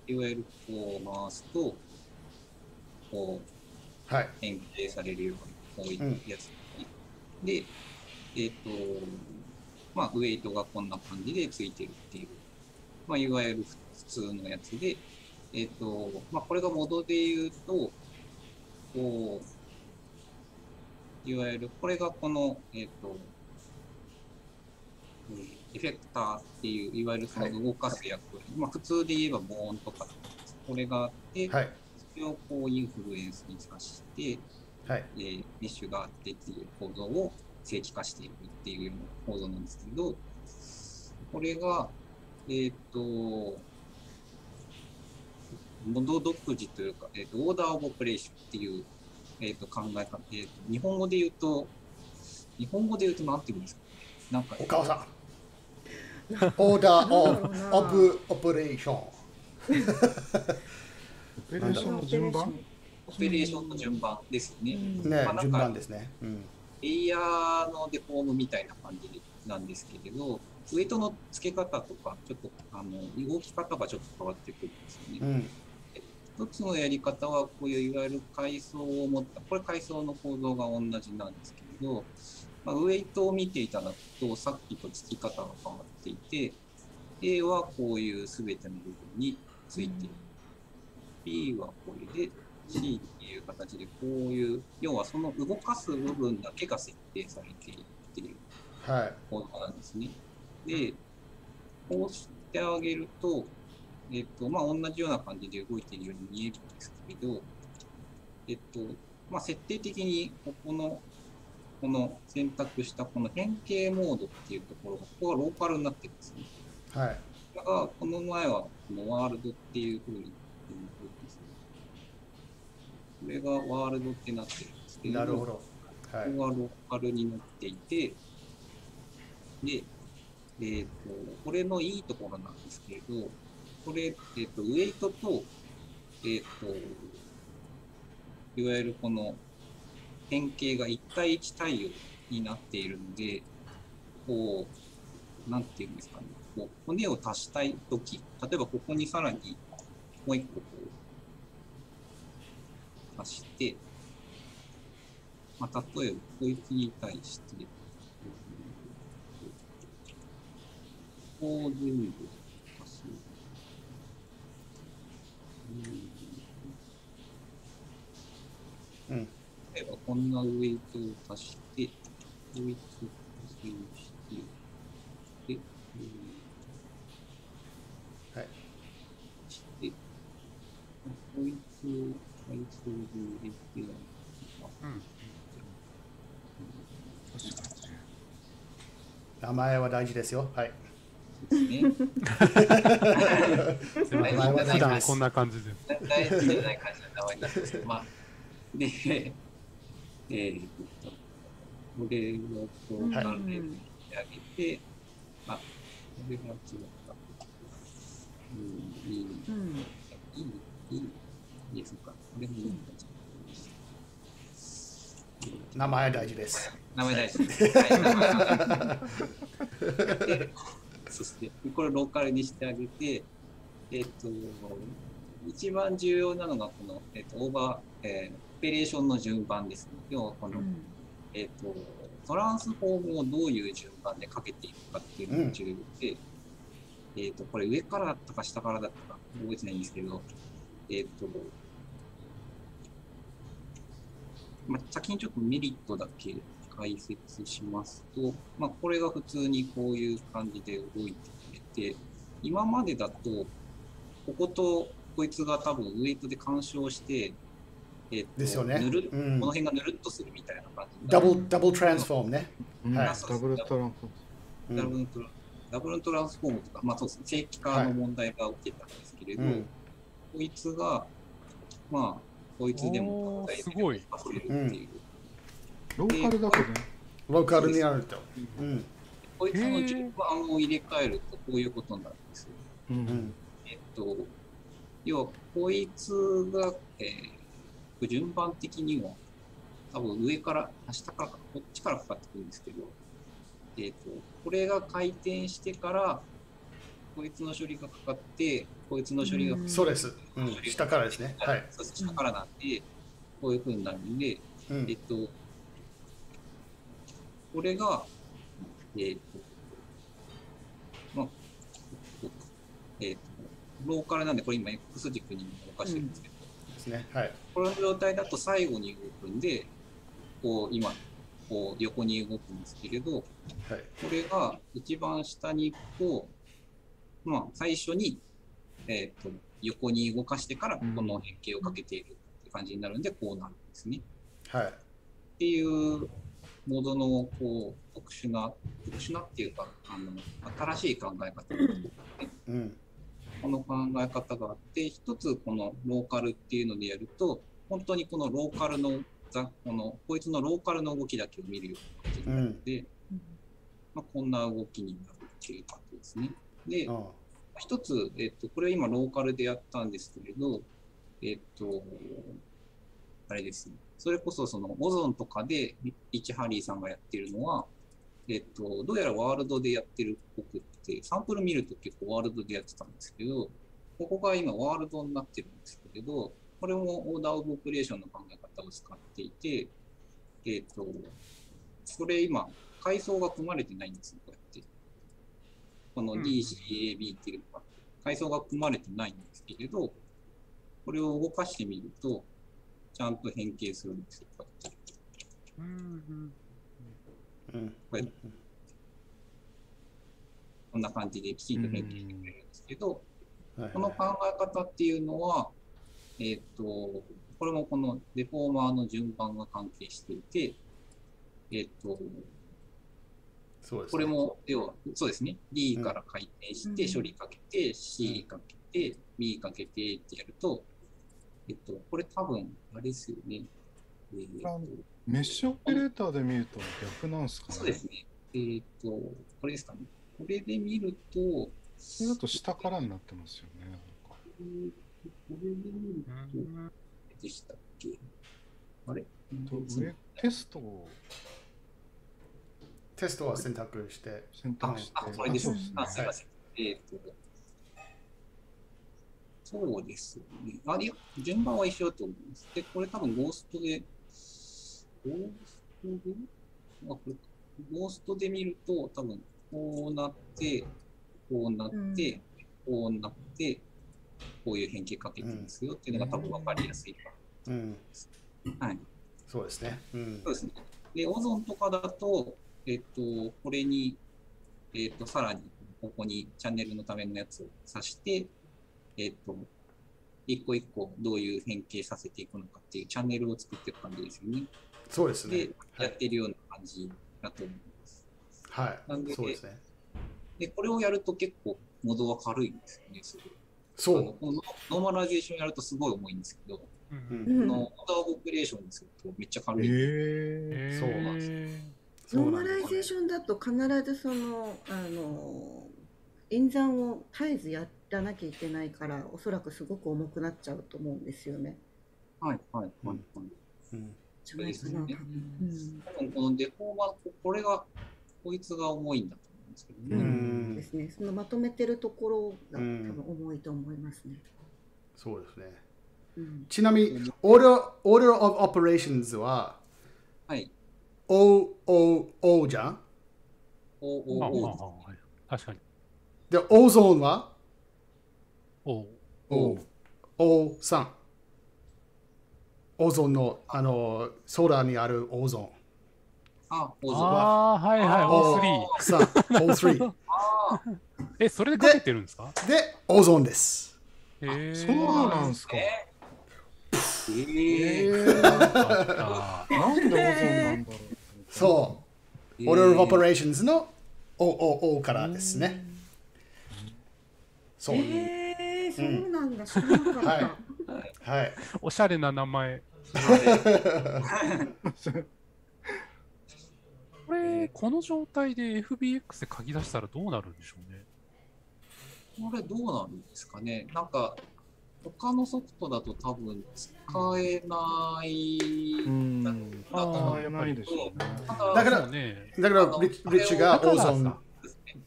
いわゆるこう回すと、こう、変形されるように、こういうやつ。で、まあ、ウェイトがこんな感じでついてるっていう、まあ、いわゆる普通のやつで、まあ、これがモードで言うと、こう、いわゆる、これがこの、エフェクターっていう、いわゆるその動かす役割、まあ、普通で言えばボーンとか、これがあって、それをこうインフルエンスにさして、メッシュがあってっていう構造を正規化していくっていうような構造なんですけど、これが、モード独自というか、オーダーオブオペレーションっていう、考え方、日本語で言うとなんて言うんですかね。なんか、お母さん。オーダーオブオペレーション。オペレーションの順番？オペレーションの順番ですね。順番ですね。レイヤーのデフォームみたいな感じなんですけれど、ウェイトの付け方とか、ちょっと動き方がちょっと変わってくるんですよね。一つのやり方は、こういういわゆる階層を持った、これ階層の構造が同じなんですけれど、まあ、ウェイトを見ていただくと、さっきと付き方が変わっていて、A はこういうすべての部分についている。B はこれで、C っていう形でこういう、要はその動かす部分だけが設定されているっていう構造なんですね。で、こうしてあげると、まあ、同じような感じで動いているように見えるんですけど、まあ、設定的にこの選択したこの変形モードっていうところが、ここがローカルになってるんですね。だから、この前はこのワールドっていうふうに言ってるんですね。これがワールドってなってるんですけど、なるほど。ここがローカルになっていて、で、これのいいところなんですけれど、これ、ウェイトと、いわゆるこの変形が1対1対応になっているので、こう、なんていうんですかね、こう骨を足したいとき、例えばここにさらにもう1個こう足して、まあ、例えばこいつに対して、こう全部足す。例えばこんなウェイトを足して、こいつを足して、で、して、こいつを階層で入れて、名前は大事ですよ。はい。ですね。普段こんな感じで。大事じゃない感じの名前になってますけど、まあ、で、これをこう、関連してあげて、あ、これが違った。いい、そうか。これもいい。名前大事です。名前大事です。そして、これをローカルにしてあげて、一番重要なのがこの、オーバー、オペレーションの順番ですね。要はこの、トランスフォームをどういう順番でかけていくかっていうのが重要で、これ上からだったか下からだったか覚えてないんですけど、まあ、先にちょっとメリットだけ解説しますと、まあ、これが普通にこういう感じで動いてくれて、今までだと、こことこいつが多分ウェイトで干渉して、ですよね。この辺がぬるっとするみたいな感じ。ダブルトランスフォームね。ダブルトランスフォーム。ダブルトランスフォームとか、まあそうですね、正規化の問題が起きてたんですけれど、こいつが、まあ、こいつでもすごい。ローカルだとね。ローカルになると。こいつの順番を入れ替えるとこういうことになるんですよ。要は、こいつが、順番的には、多分上から、下から、こっちからかかってくるんですけど、これが回転してから、こいつの処理がかかって、こいつの処理がかかって、そうです。下からですね。はい。そうです。下からなんで、こういうふうになるんで、これが、まあ、ローカルなんで、これ今 X 軸に動かしてるんですけど、ですね。はい。この状態だと最後に動くんで、こう今、こう横に動くんですけれど、はい、これが一番下に行くと、まあ、最初に、横に動かしてからこの変形をかけているって感じになるんで、こうなるんですね。はい。っていうモードのこう特殊なっていうか、新しい考え方ですね。この考え方があって、一つこのローカルっていうのでやると、本当にこのローカルのこいつのローカルの動きだけを見るような感じになるので、まあ、こんな動きになるっていう感じですね。で、一つ、これは今ローカルでやったんですけれど、あれですね。それこそそのオゾンとかでリッチ・ハリーさんがやってるのは、どうやらワールドでやってるっぽくって、サンプル見ると結構ワールドでやってたんですけど、ここが今ワールドになってるんですけれど、これもオーダーオブオペレーションの考え方を使っていて、これ今、階層が組まれてないんですよ、こうやって。この DCAB っていうのが、階層が組まれてないんですけれど、これを動かしてみると、ちゃんと変形するんですよ、こうやって。こんな感じできちんと変形してくれるんですけど、この考え方っていうのは、これもこのデフォーマーの順番が関係していて、これも、要は、そうですね、D から回転して、処理かけて、C かけて、B かけてってやると、これ多分、あれですよね。メッシュオペレーターで見ると逆なんですかね。そうですね。これですかね。これで見ると、これだと下からになってますよね。これで見ると、でしたっけ？あれ？テストは選択して。これです。すみません。そうですね。順番は一緒だと思います。で、これ多分ゴーストで見ると、多分こうなって、こうなって、こうなって、こういう変形かけてますよっていうのが多分分かりやすいかと思います。はい。そうですね。そうですね。で、オゾンとかだと、これに、さらにここにチャンネルのためのやつを挿して、一個一個どういう変形させていくのかっていうチャンネルを作っていく感じですよね。そうですね。で、やってるような感じだと思います。はい。なんで、そうですね。で、これをやると結構モードは軽いんですよね。そう。このノーマライゼーションやるとすごい重いんですけど、このオーダーオブオペレーションにするとめっちゃ軽い。そうなんです。ノーマライゼーションだと必ずその演算を絶えずやらなきゃいけないから、おそらくすごく重くなっちゃうと思うんですよね。はいはいはいはい。じゃないかな。多分このデフォーマー、こいつが重いんだと思うんですけどね。ですね。そのまとめてるところが多分重いと思いますね。そうですね。ちなみに、Order of Operations は、はい。OOO じゃん？ OOO。確かに。で、オゾーンは O。O3。オゾンの、空にあるオゾン。オゾンは。はいはい、O3。それでかけてるんですか？で、オゾンです。そうなんですか。なんでオゾンなんだろう。そう。Order of Operations の OOO からですね。そう。そうなんだ。知らなかった。はい。おしゃれな名前。これ、この状態で FBX で書き出したらどうなるんでしょうね。これどうなるんですかね。なんか、他のソフトだと多分使えないだと思うんですけど、だからリッチがオゾン。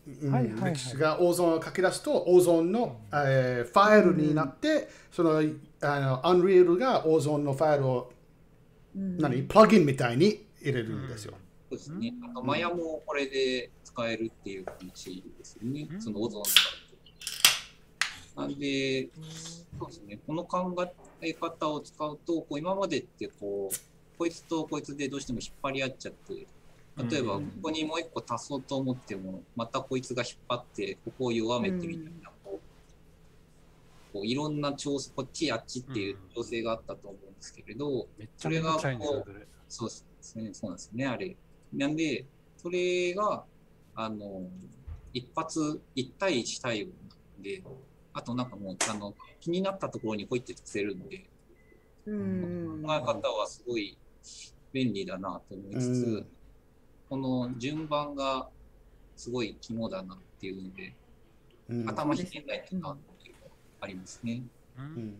歴史がオーゾンを書き出すと、オーゾンの、ファイルになって、そのアンリエルがオーゾンのファイルを、プラグインみたいに入れるんですよ。そうですね。あと、マヤもこれで使えるっていう話ですよね。そのオーゾンを使うと。なんで、そうですね。この考え方を使うと、今までってこいつとこいつでどうしても引っ張り合っちゃって、例えばここにもう一個足そうと思っても、またこいつが引っ張って、ここを弱めてみたいな、いろんな調整、こっちあっちっていう調整があったと思うんですけれど、それがそうですね、そうなんですね、あれ。なんで、それが、一対一対応なんで、あとなんかもう、気になったところにポイって足せるんで、考え方はすごい便利だなと思いつつ、この順番がすごい肝だなっていうので、頭引けないっていうのはありますね。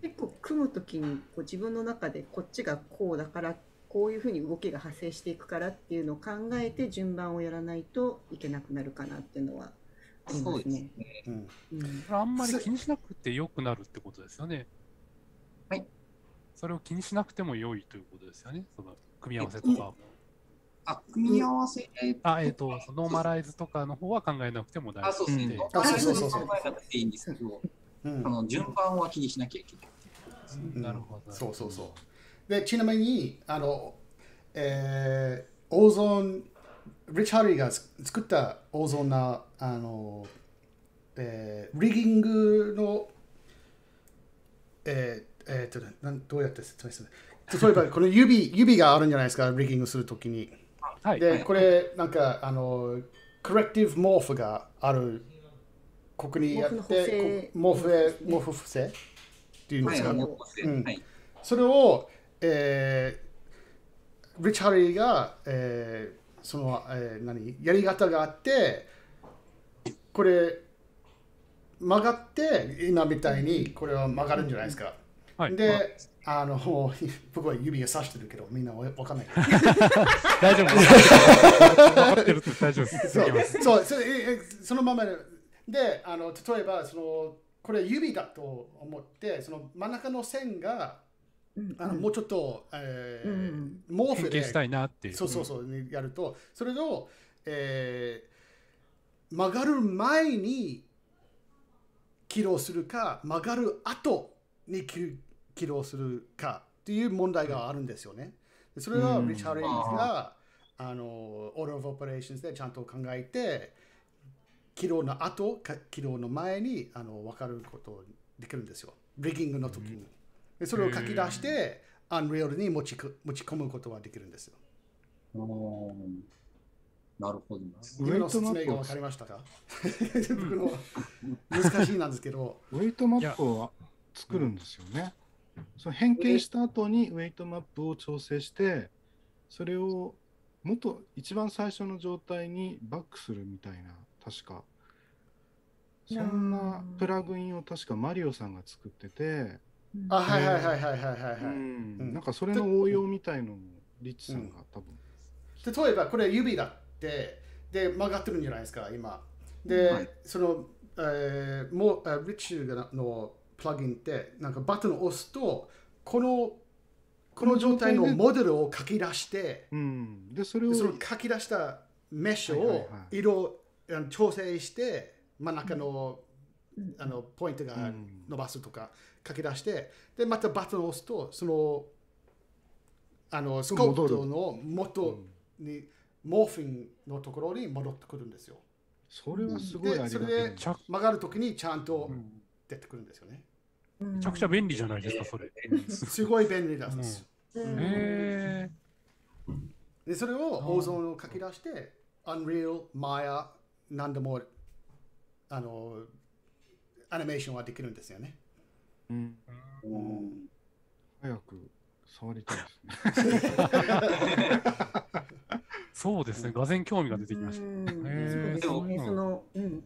結構組むときに自分の中でこっちがこうだからこういうふうに動きが発生していくからっていうのを考えて順番をやらないといけなくなるかなっていうのはありますね。あんまり気にしなくてよくなるってことですよね。はい。それを気にしなくても良いということですよね。その組み合わせとか。組み合わせノーマライズとかの方は考えなくても大丈夫で。ノーマライズは考えなくていいんですけど、順番は気にしなきゃいけない。なるほど。そうそうそう。で、ちなみに、オーゾン、リッチ・ハリーが作ったオーゾンな、リギングの、どうやって説明する？例えば、この指があるんじゃないですか、リギングするときに。で、これ、なんか、コレクティブモーフがある、ここにやって、モーフ不正っていうんですか。それを、リッチ・ハリーが、その、やり方があって、これ、曲がって、今みたいに、これは曲がるんじゃないですか。で、僕は指がさしてるけど、みんなわかんない。大丈夫です。分かってると大丈夫です。そのままで、例えば、これ指だと思って、その真ん中の線が、もうちょっと、毛布でしたいなってやると、それを、曲がる前に起動するか、曲がる後に起動するかっていう問題があるんですよね。それはリッチ・ハリーがオーダー・オブ・オペレーションズでちゃんと考えて、起動の後、起動の前に分かることできるんですよ。リギングの時に。でそれを書き出して、アンリアルに持ち込むことができるんですよ。なるほど。今の説明が分かりましたか？難しいなんですけど。ウェイトマップを作るんですよね。その変形した後にウェイトマップを調整して、それを一番最初の状態にバックするみたいな、確か。そんなプラグインを確かマリオさんが作ってて、はいはいはいはいはい。なんかそれの応用みたいのもリッチさんが多分。例えばこれ指だって、で曲がってるんじゃないですか、今。で、その、リッチのプラグインって、なんかバトンを押すと、この状態のモデルを書き出して、でそれを書き出したメッシュを色調整して、真ん中のポイントが伸ばすとか書き出して、でまたバトンを押すと、そのスコープの元にモーフィンのところに戻ってくるんですよ。それはすごいありがたい。それで曲がるときにちゃんと出てくるんですよね。めちゃくちゃ便利じゃないですか、それ。すごい便利なんですよ。でそれをオーゾンを書き出して、Unreal、Maya、何でもアニメーションはできるんですよね。早く触りたいですね。そうですね、がぜん興味が出てきました。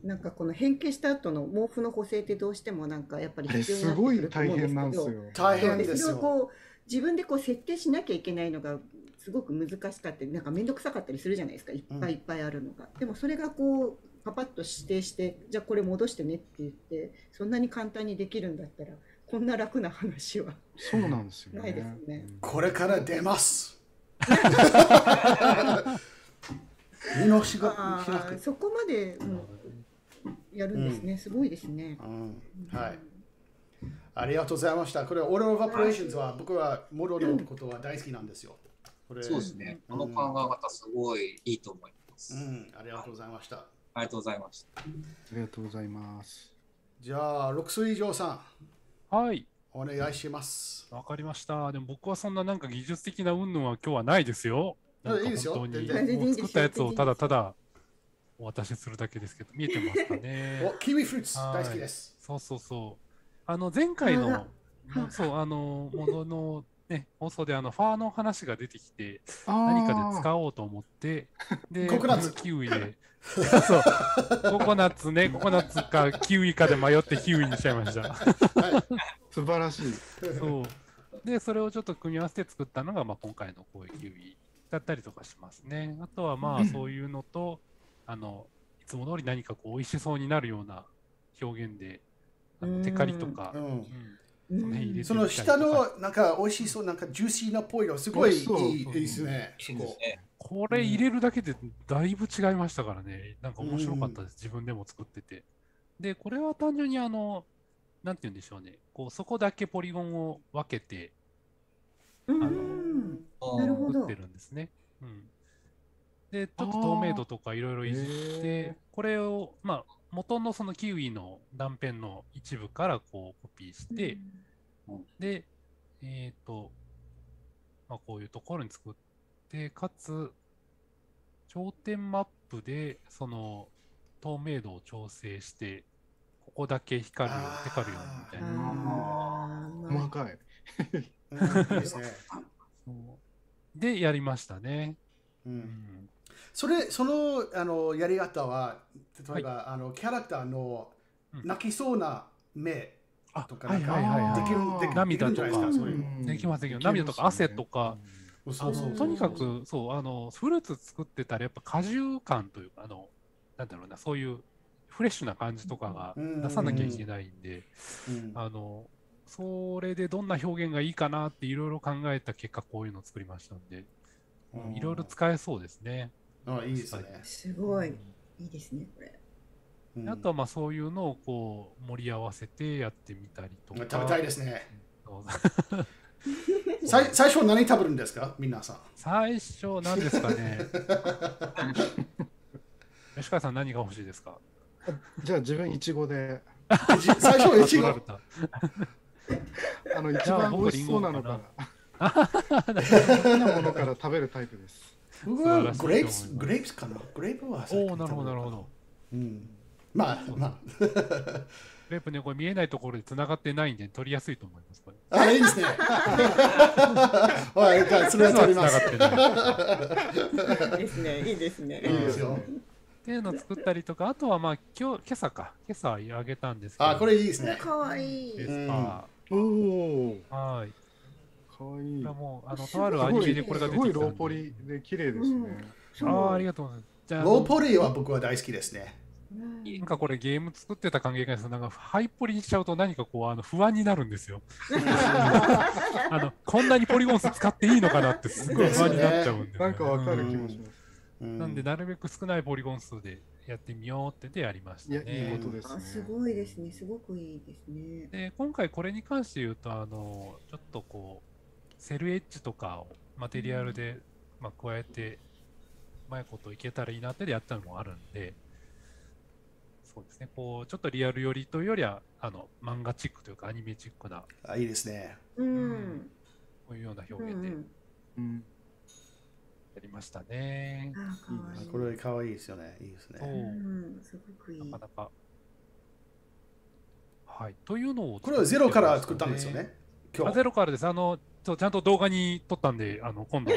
なんかこの変形した後の毛布の補正ってどうしてもなんかやっぱり必要になってくると思うんですけど、すごい大変なんですよ。大変ですよ。それをこう自分でこう設定しなきゃいけないのがすごく難しかったり、なんか面倒くさかったりするじゃないですか、いっぱいいっぱいあるのが。でもそれがこうパパッと指定して、じゃあこれ戻してねって言って、そんなに簡単にできるんだったら、こんな楽な話はそうなんですよね。ないですね。これから出ます。見直しがしなくて。そこまでやるんですね。すごいですね。はい。ありがとうございました。これ、オーダーオブオペレーションズは僕はモロのことは大好きなんですよ。そうですね。この考え方すごいいいと思います。ありがとうございました。ありがとうございました。ありがとうございます。じゃあ、6歳以上さん。はい。お願いします。わかりました。でも僕はそんななんか技術的な云々は今日はないですよ。いいですよ。本当にもう作ったやつをただただお渡しするだけですけど、見えてますかね。お、キウイフルーツ大好きです。そうそうそう。前回の、そう、ものの、ね、放送でファーの話が出てきて、何かで使おうと思って、で、ココナッツキウイで、そう、ココナッツね、ココナッツかキウイかで迷ってキウイにしちゃいました。素晴らしい。そう。で、それをちょっと組み合わせて作ったのが、今回のこういうキウイだったりとかしますね。あとはまあ、そういうのと、いつも通り何かこう美味しそうになるような表現で、テカリとか、その下のなんか美味しそう、なんかジューシーなっぽいの、すごいいいですね。これ入れるだけでだいぶ違いましたからね。なんか面白かったです。自分でも作ってて。で、これは単純になんて言うんでしょうね。こう、そこだけポリゴンを分けて、なるほど。作ってるんですね。で、ちょっと透明度とかいろいろいじって、これを、まあ、元のそのキウイの断片の一部からこうコピーして、で、まあ、こういうところに作って、かつ、頂点マップで、その、透明度を調整して、ここだけ光るように、光るようにみたいな。細かい。いいですね。で、やりましたね。そのやり方は、例えば、キャラクターの泣きそうな目とか、できる涙とか、できますけど、涙とか汗とか、とにかく、そう、フルーツ作ってたら、やっぱ果汁感というか、なんだろうな、そういうフレッシュな感じとかが出さなきゃいけないんで、それでどんな表現がいいかなっていろいろ考えた結果、こういうのを作りましたんで、いろいろ使えそうですね。いいですね。すごい。いいですね、これ。あとはまあそういうのをこう盛り合わせてやってみたりとか。食べたいですね。最初何食べるんですか、皆さん。最初何ですかね。吉川さん何が欲しいですか。じゃあ自分イチゴで。最初はイチゴ。一番美味しそうなのから。好きなものから食べるタイプです。僕はグレープかな。グレープはおお、なるほど、なるほど。まあ。グレープね、これ見えないところで繋がってないんで取りやすいと思います。これいいですね。はい、じゃあそれは取ります。いいですね、いいですね。いいですよ。っていうのを作ったりとか、あとはまあ今朝あげたんですけど。これいいですね。かわいい。おお。はい。かわいい。もうとあるアニメでこれが出てきた。すごいローポリで綺麗ですね。ありがとうございます。ローポリは僕は大好きですね。なんかこれゲーム作ってた関係がなんかハイポリにしちゃうと何かこう不安になるんですよ。こんなにポリゴン数使っていいのかなってすごい不安になっちゃうんで。なんかわかる気もします。なんでなるべく少ないポリゴン数でやってみようってでやりましたね。いいことですね。すごいですね。すごくいいですね。で今回これに関して言うとちょっとこうセルエッジとかをマテリアルで加えてうまいこといけたらいいなってやったのもあるんで。そうですね、こうちょっとリアル寄りというよりは漫画チックというかアニメチックな、いいですね。こういうような表現でやりましたね。これかわいいですよね。いいですね。すごくいい。なかなか。はい。というのをこれはゼロから作ったんですよね。ゼロからです。ちゃんと動画に撮ったんで今度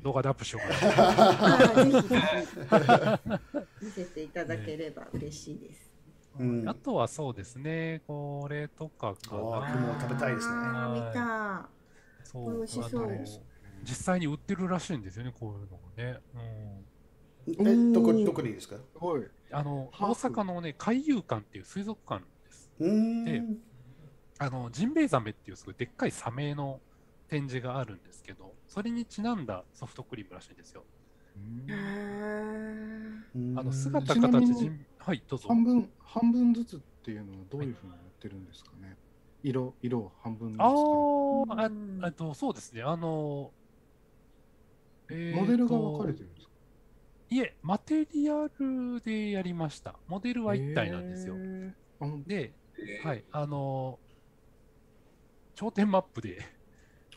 動画でアップしようかな。見せていただければ嬉しいです。あとはそうですね、これとかかな。も食べたいですね。見た。そう、美味しそう。実際に売ってるらしいんですよね、こういうのもね。どこにですか？大阪のね、海遊館っていう水族館です。で、ジンベエザメっていうすごいでっかいサメの展示があるんですけど、それにちなんだソフトクリームらしいんですよ。姿形、はい、どうぞ。半分ずつっていうのはどういうふうにやってるんですかね。色を半分ずつ。そうですね。モデルが分かれてるんですか。いえ、マテリアルでやりました。モデルは一体なんですよ。で、はい、頂点マップで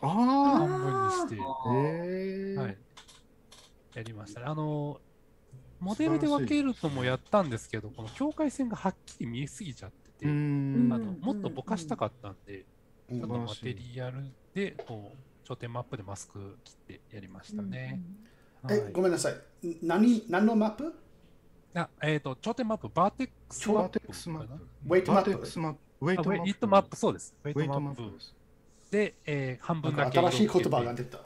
半分にして、はい、やりましたね。モデルで分けるともやったんですけど、この境界線がはっきり見えすぎちゃってて、もっとぼかしたかったんで、ちょっとマテリアルでこう頂点マップでマスク切ってやりましたね。ごめんなさい。何のマップ？頂点マップ、バーテックスマップ。ウェイトマップ。ウェイトマップ、そうです。ウェイトマップ。で、半分だけ。新しい言葉が出た。ウ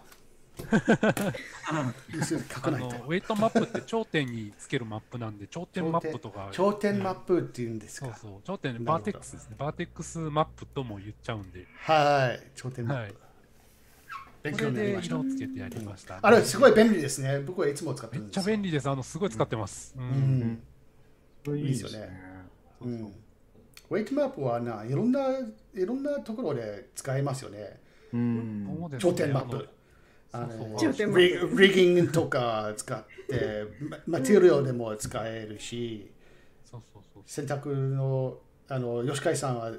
ェイトマップって頂点につけるマップなんで、頂点マップとか。頂点マップって言うんですか。そうそう。頂点、バーテックスですね。バーテックスマップとも言っちゃうんで。はい。頂点マップ。勉強になりました。色をつけてやりました。あれ、すごい便利ですね。僕はいつも使ってるんです。めっちゃ便利です。すごい使ってます。いいですよね。ウェイトマップはいろんなところで使えますよね。頂点マップ。リギングとか使ってマテリアルでも使えるし、洗濯の吉海さんは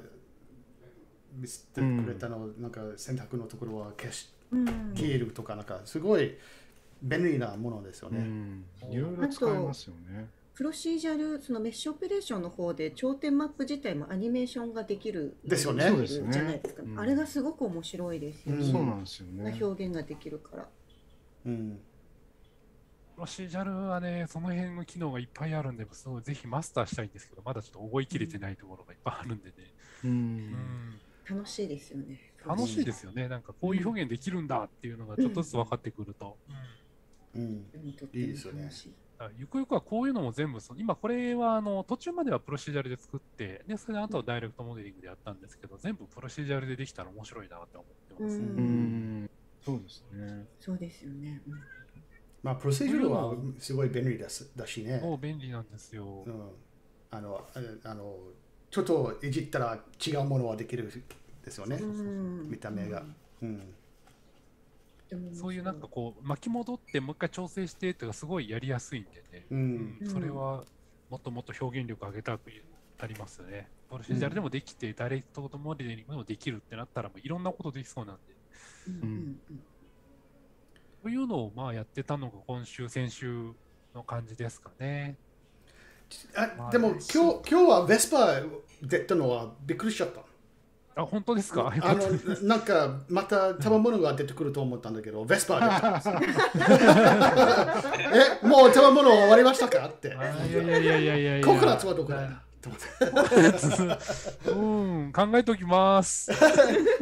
見せてくれたの、なんか洗濯のところは消えるとか、なんかすごい便利なものですよね。いろいろ使えますよね。プロシージャル、そのメッシュオペレーションの方で頂点マップ自体もアニメーションができるですよね。じゃないですか。あれがすごく面白いですよね。そうなんですよね。表現ができるから。プロシージャルはね、その辺の機能がいっぱいあるんで、すごいぜひマスターしたいんですけど、まだちょっと覚えきれてないところがいっぱいあるんでね。楽しいですよね。楽しいですよね。なんかこういう表現できるんだっていうのがちょっとずつ分かってくると。いいですよね。ゆくゆくはこういうのも全部、今これは途中まではプロシージャルで作って、でそれであとはダイレクトモデリングでやったんですけど、全部プロシージャルでできたら面白いなって思ってます。そうですね。そうですよね。まあプロシージャルはすごい便利だしね。そう便利なんですよ。ちょっといじったら違うものはできるですよね。見た目が。そういうなんかこう巻き戻ってもう一回調整してとかすごいやりやすいんでね、それはもっともっと表現力上げたくなりますよね。プロシージャルでもできて、ダイレクトモデリングでもできるってなったらもういろんなことできそうなんで。というのをまあやってたのが今週先週の感じですかね。でも今日はベスパ出たのはびっくりしちゃった。本当ですか。なんかまた食べ物が出てくると思ったんだけど、ベスパーでもう食べ物終わりましたかって。いやココナッツはどこだ考えておきます。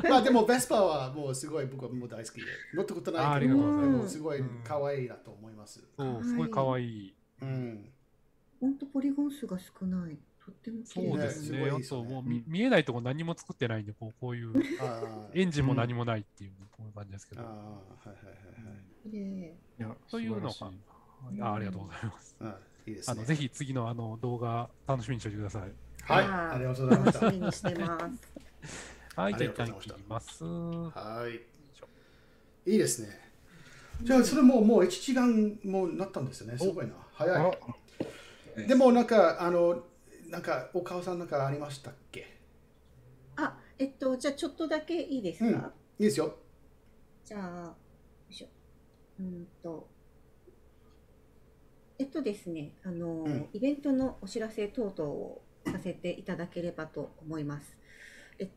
まあでもベスパーはもうすごい僕はもう大好きで、乗ったことないけど、すごい可愛いなと思います。すごい可愛い。本当ポリゴン数が少ない。とってもそうですね。あともう見えないところ何も作ってないんで、こういうエンジンも何もないっていうこういう感じですけど。というのがありがとうございます。ぜひ次の動画楽しみにしておいてください。はい、ありがとうございました。楽しみにしてます。はい、じゃあ一旦切ります。はい。いいですね。じゃあそれもう1時間もなったんですよね。すごいな。早い。でもなんかお母さんなんかありましたっけ？じゃあちょっとだけいいですか？いいですよ。じゃあ、よいしょ。ですね、イベントのお知らせ等々をさせていただければと思います。ウェ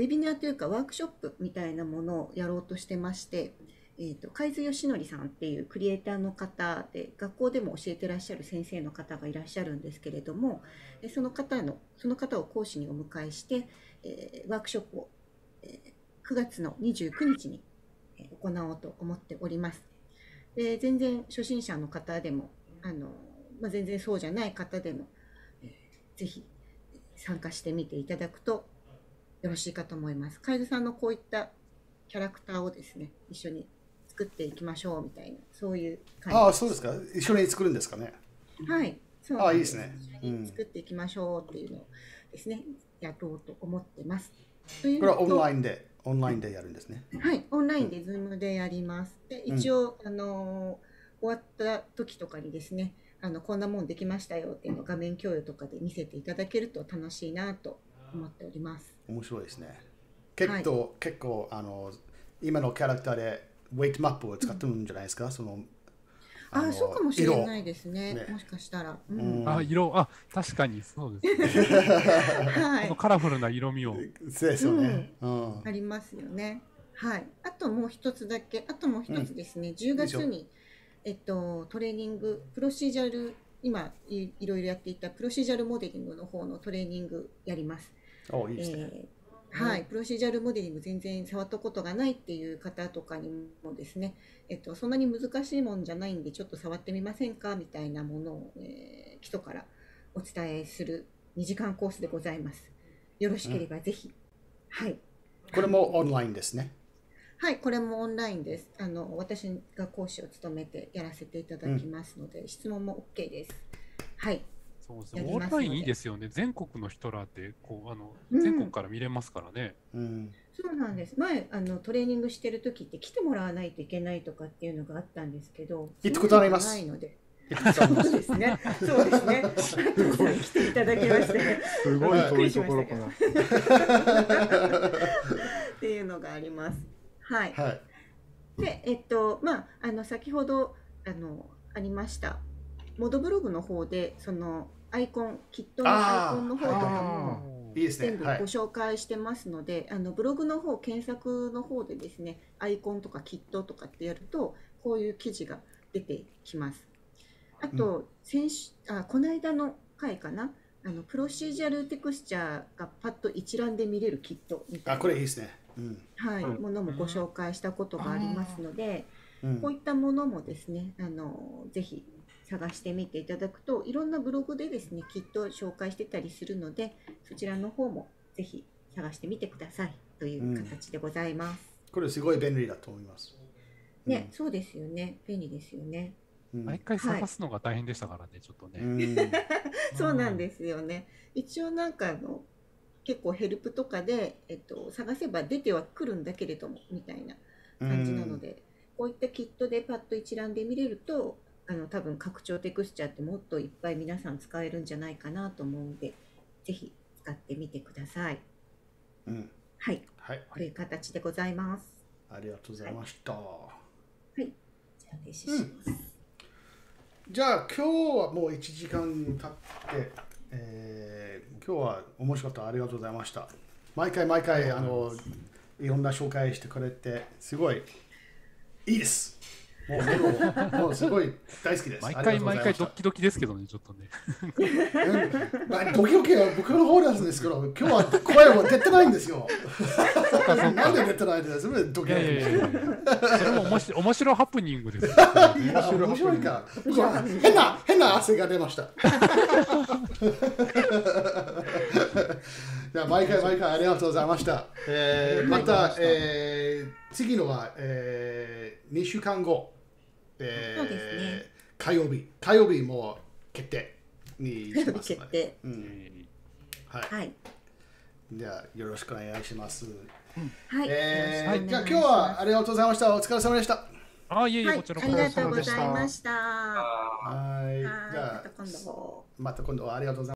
ビナーというかワークショップみたいなものをやろうとしてまして、海津義則さんっていうクリエイターの方で、学校でも教えてらっしゃる先生の方がいらっしゃるんですけれども、その方を講師にお迎えして、ワークショップを、9月の29日に行おうと思っております。で全然初心者の方でも全然そうじゃない方でも、ぜひ参加してみていただくとよろしいかと思います。カエルさんのこういったキャラクターをですね、一緒に作っていきましょうみたいな、そういう感じ。ああ、そうですか。一緒に作るんですかね。はい、そうああ、いいですね。一緒に作っていきましょうっていうのをですね、やろうと思ってます。これはオンラインでやるんですね。はい、オンラインで Zoom でやります。で、一応、終わった時とかにですね、こんなもんできましたよっていうのを画面共有とかで見せていただけると楽しいなと思っております。面白いですね。結構、今のキャラクターでウェイトマップを使ってるんじゃないですか、そうかもしれないですね。もしかしたら。確かにそうですね。このカラフルな色味を。そうですよね。ありますよね。はい。あともう一つですね、10月に、トレーニング、プロシージャル、今いろいろやっていたプロシージャルモデリングの方のトレーニングやります。いいですね。はい、プロシージャルモデリング全然触ったことがないっていう方とかにもですね、そんなに難しいもんじゃないんでちょっと触ってみませんかみたいなものを、基礎からお伝えする2時間コースでございます。よろしければぜひ。はい。これもオンラインですね。はい、これもオンラインです。私が講師を務めてやらせていただきますので、質問も OK です。はい。そうですね、オンラインいいですよね。全国の人らで全国から見れますからね。そうなんです。前トレーニングしてる時って来てもらわないといけないとかっていうのがあったんですけど、行ったことあります。ないので。そうですね。そうですね。来ていただきまして、すごい遠いところから。っていうのがあります。はい。で、先ほどありましたモドブログの方でそのアイコン、キットのアイコンの方とかも全部ご紹介してますので、ブログの方、検索の方でですね、アイコンとかキットとかってやるとこういう記事が出てきます。あと、この間の回かな、プロシージャルテクスチャーがパッと一覧で見れるキットみたいな、これいいですね。はい、ものもご紹介したことがありますので、こういったものもですね、ぜひ探してみていただくと、いろんなブログでですね、きっと紹介してたりするので、そちらの方もぜひ探してみてくださいという形でございます。これすごい便利だと思います。ね、そうですよね。便利ですよね。毎回探すのが大変でしたからね、ちょっとね。そうなんですよね。一応なんか結構ヘルプとかで、探せば出てはくるんだけれどもみたいな感じなので、こういったキットでパッと一覧で見れると、多分拡張テクスチャーってもっといっぱい皆さん使えるんじゃないかなと思うので、ぜひ使ってみてください。はい、こういう形でございます。ありがとうございました。はい、じゃあ停止します。じゃあ今日はもう1時間経って、今日は面白かった。ありがとうございました。毎回いろんな紹介してくれてすごいいいです。もうすごい大好きです。毎回ドキドキですけどね、ちょっとね。ドキドキは僕の方なんですけど、今日は声も出てないんですよ。なんで出てないんですか？ドキドキ。それも面白ハプニングです。面白いか。変な汗が出ました。じゃあ毎回ありがとうございました。また次のは2週間後。そうですね。火曜日も決定にします。決定。はい。じゃあよろしくお願いします。はい。じゃあ今日はありがとうございました。お疲れ様でした。いえいえ、こちらこそ。ありがとうございました。はい。じゃあまた今度ありがとうございます。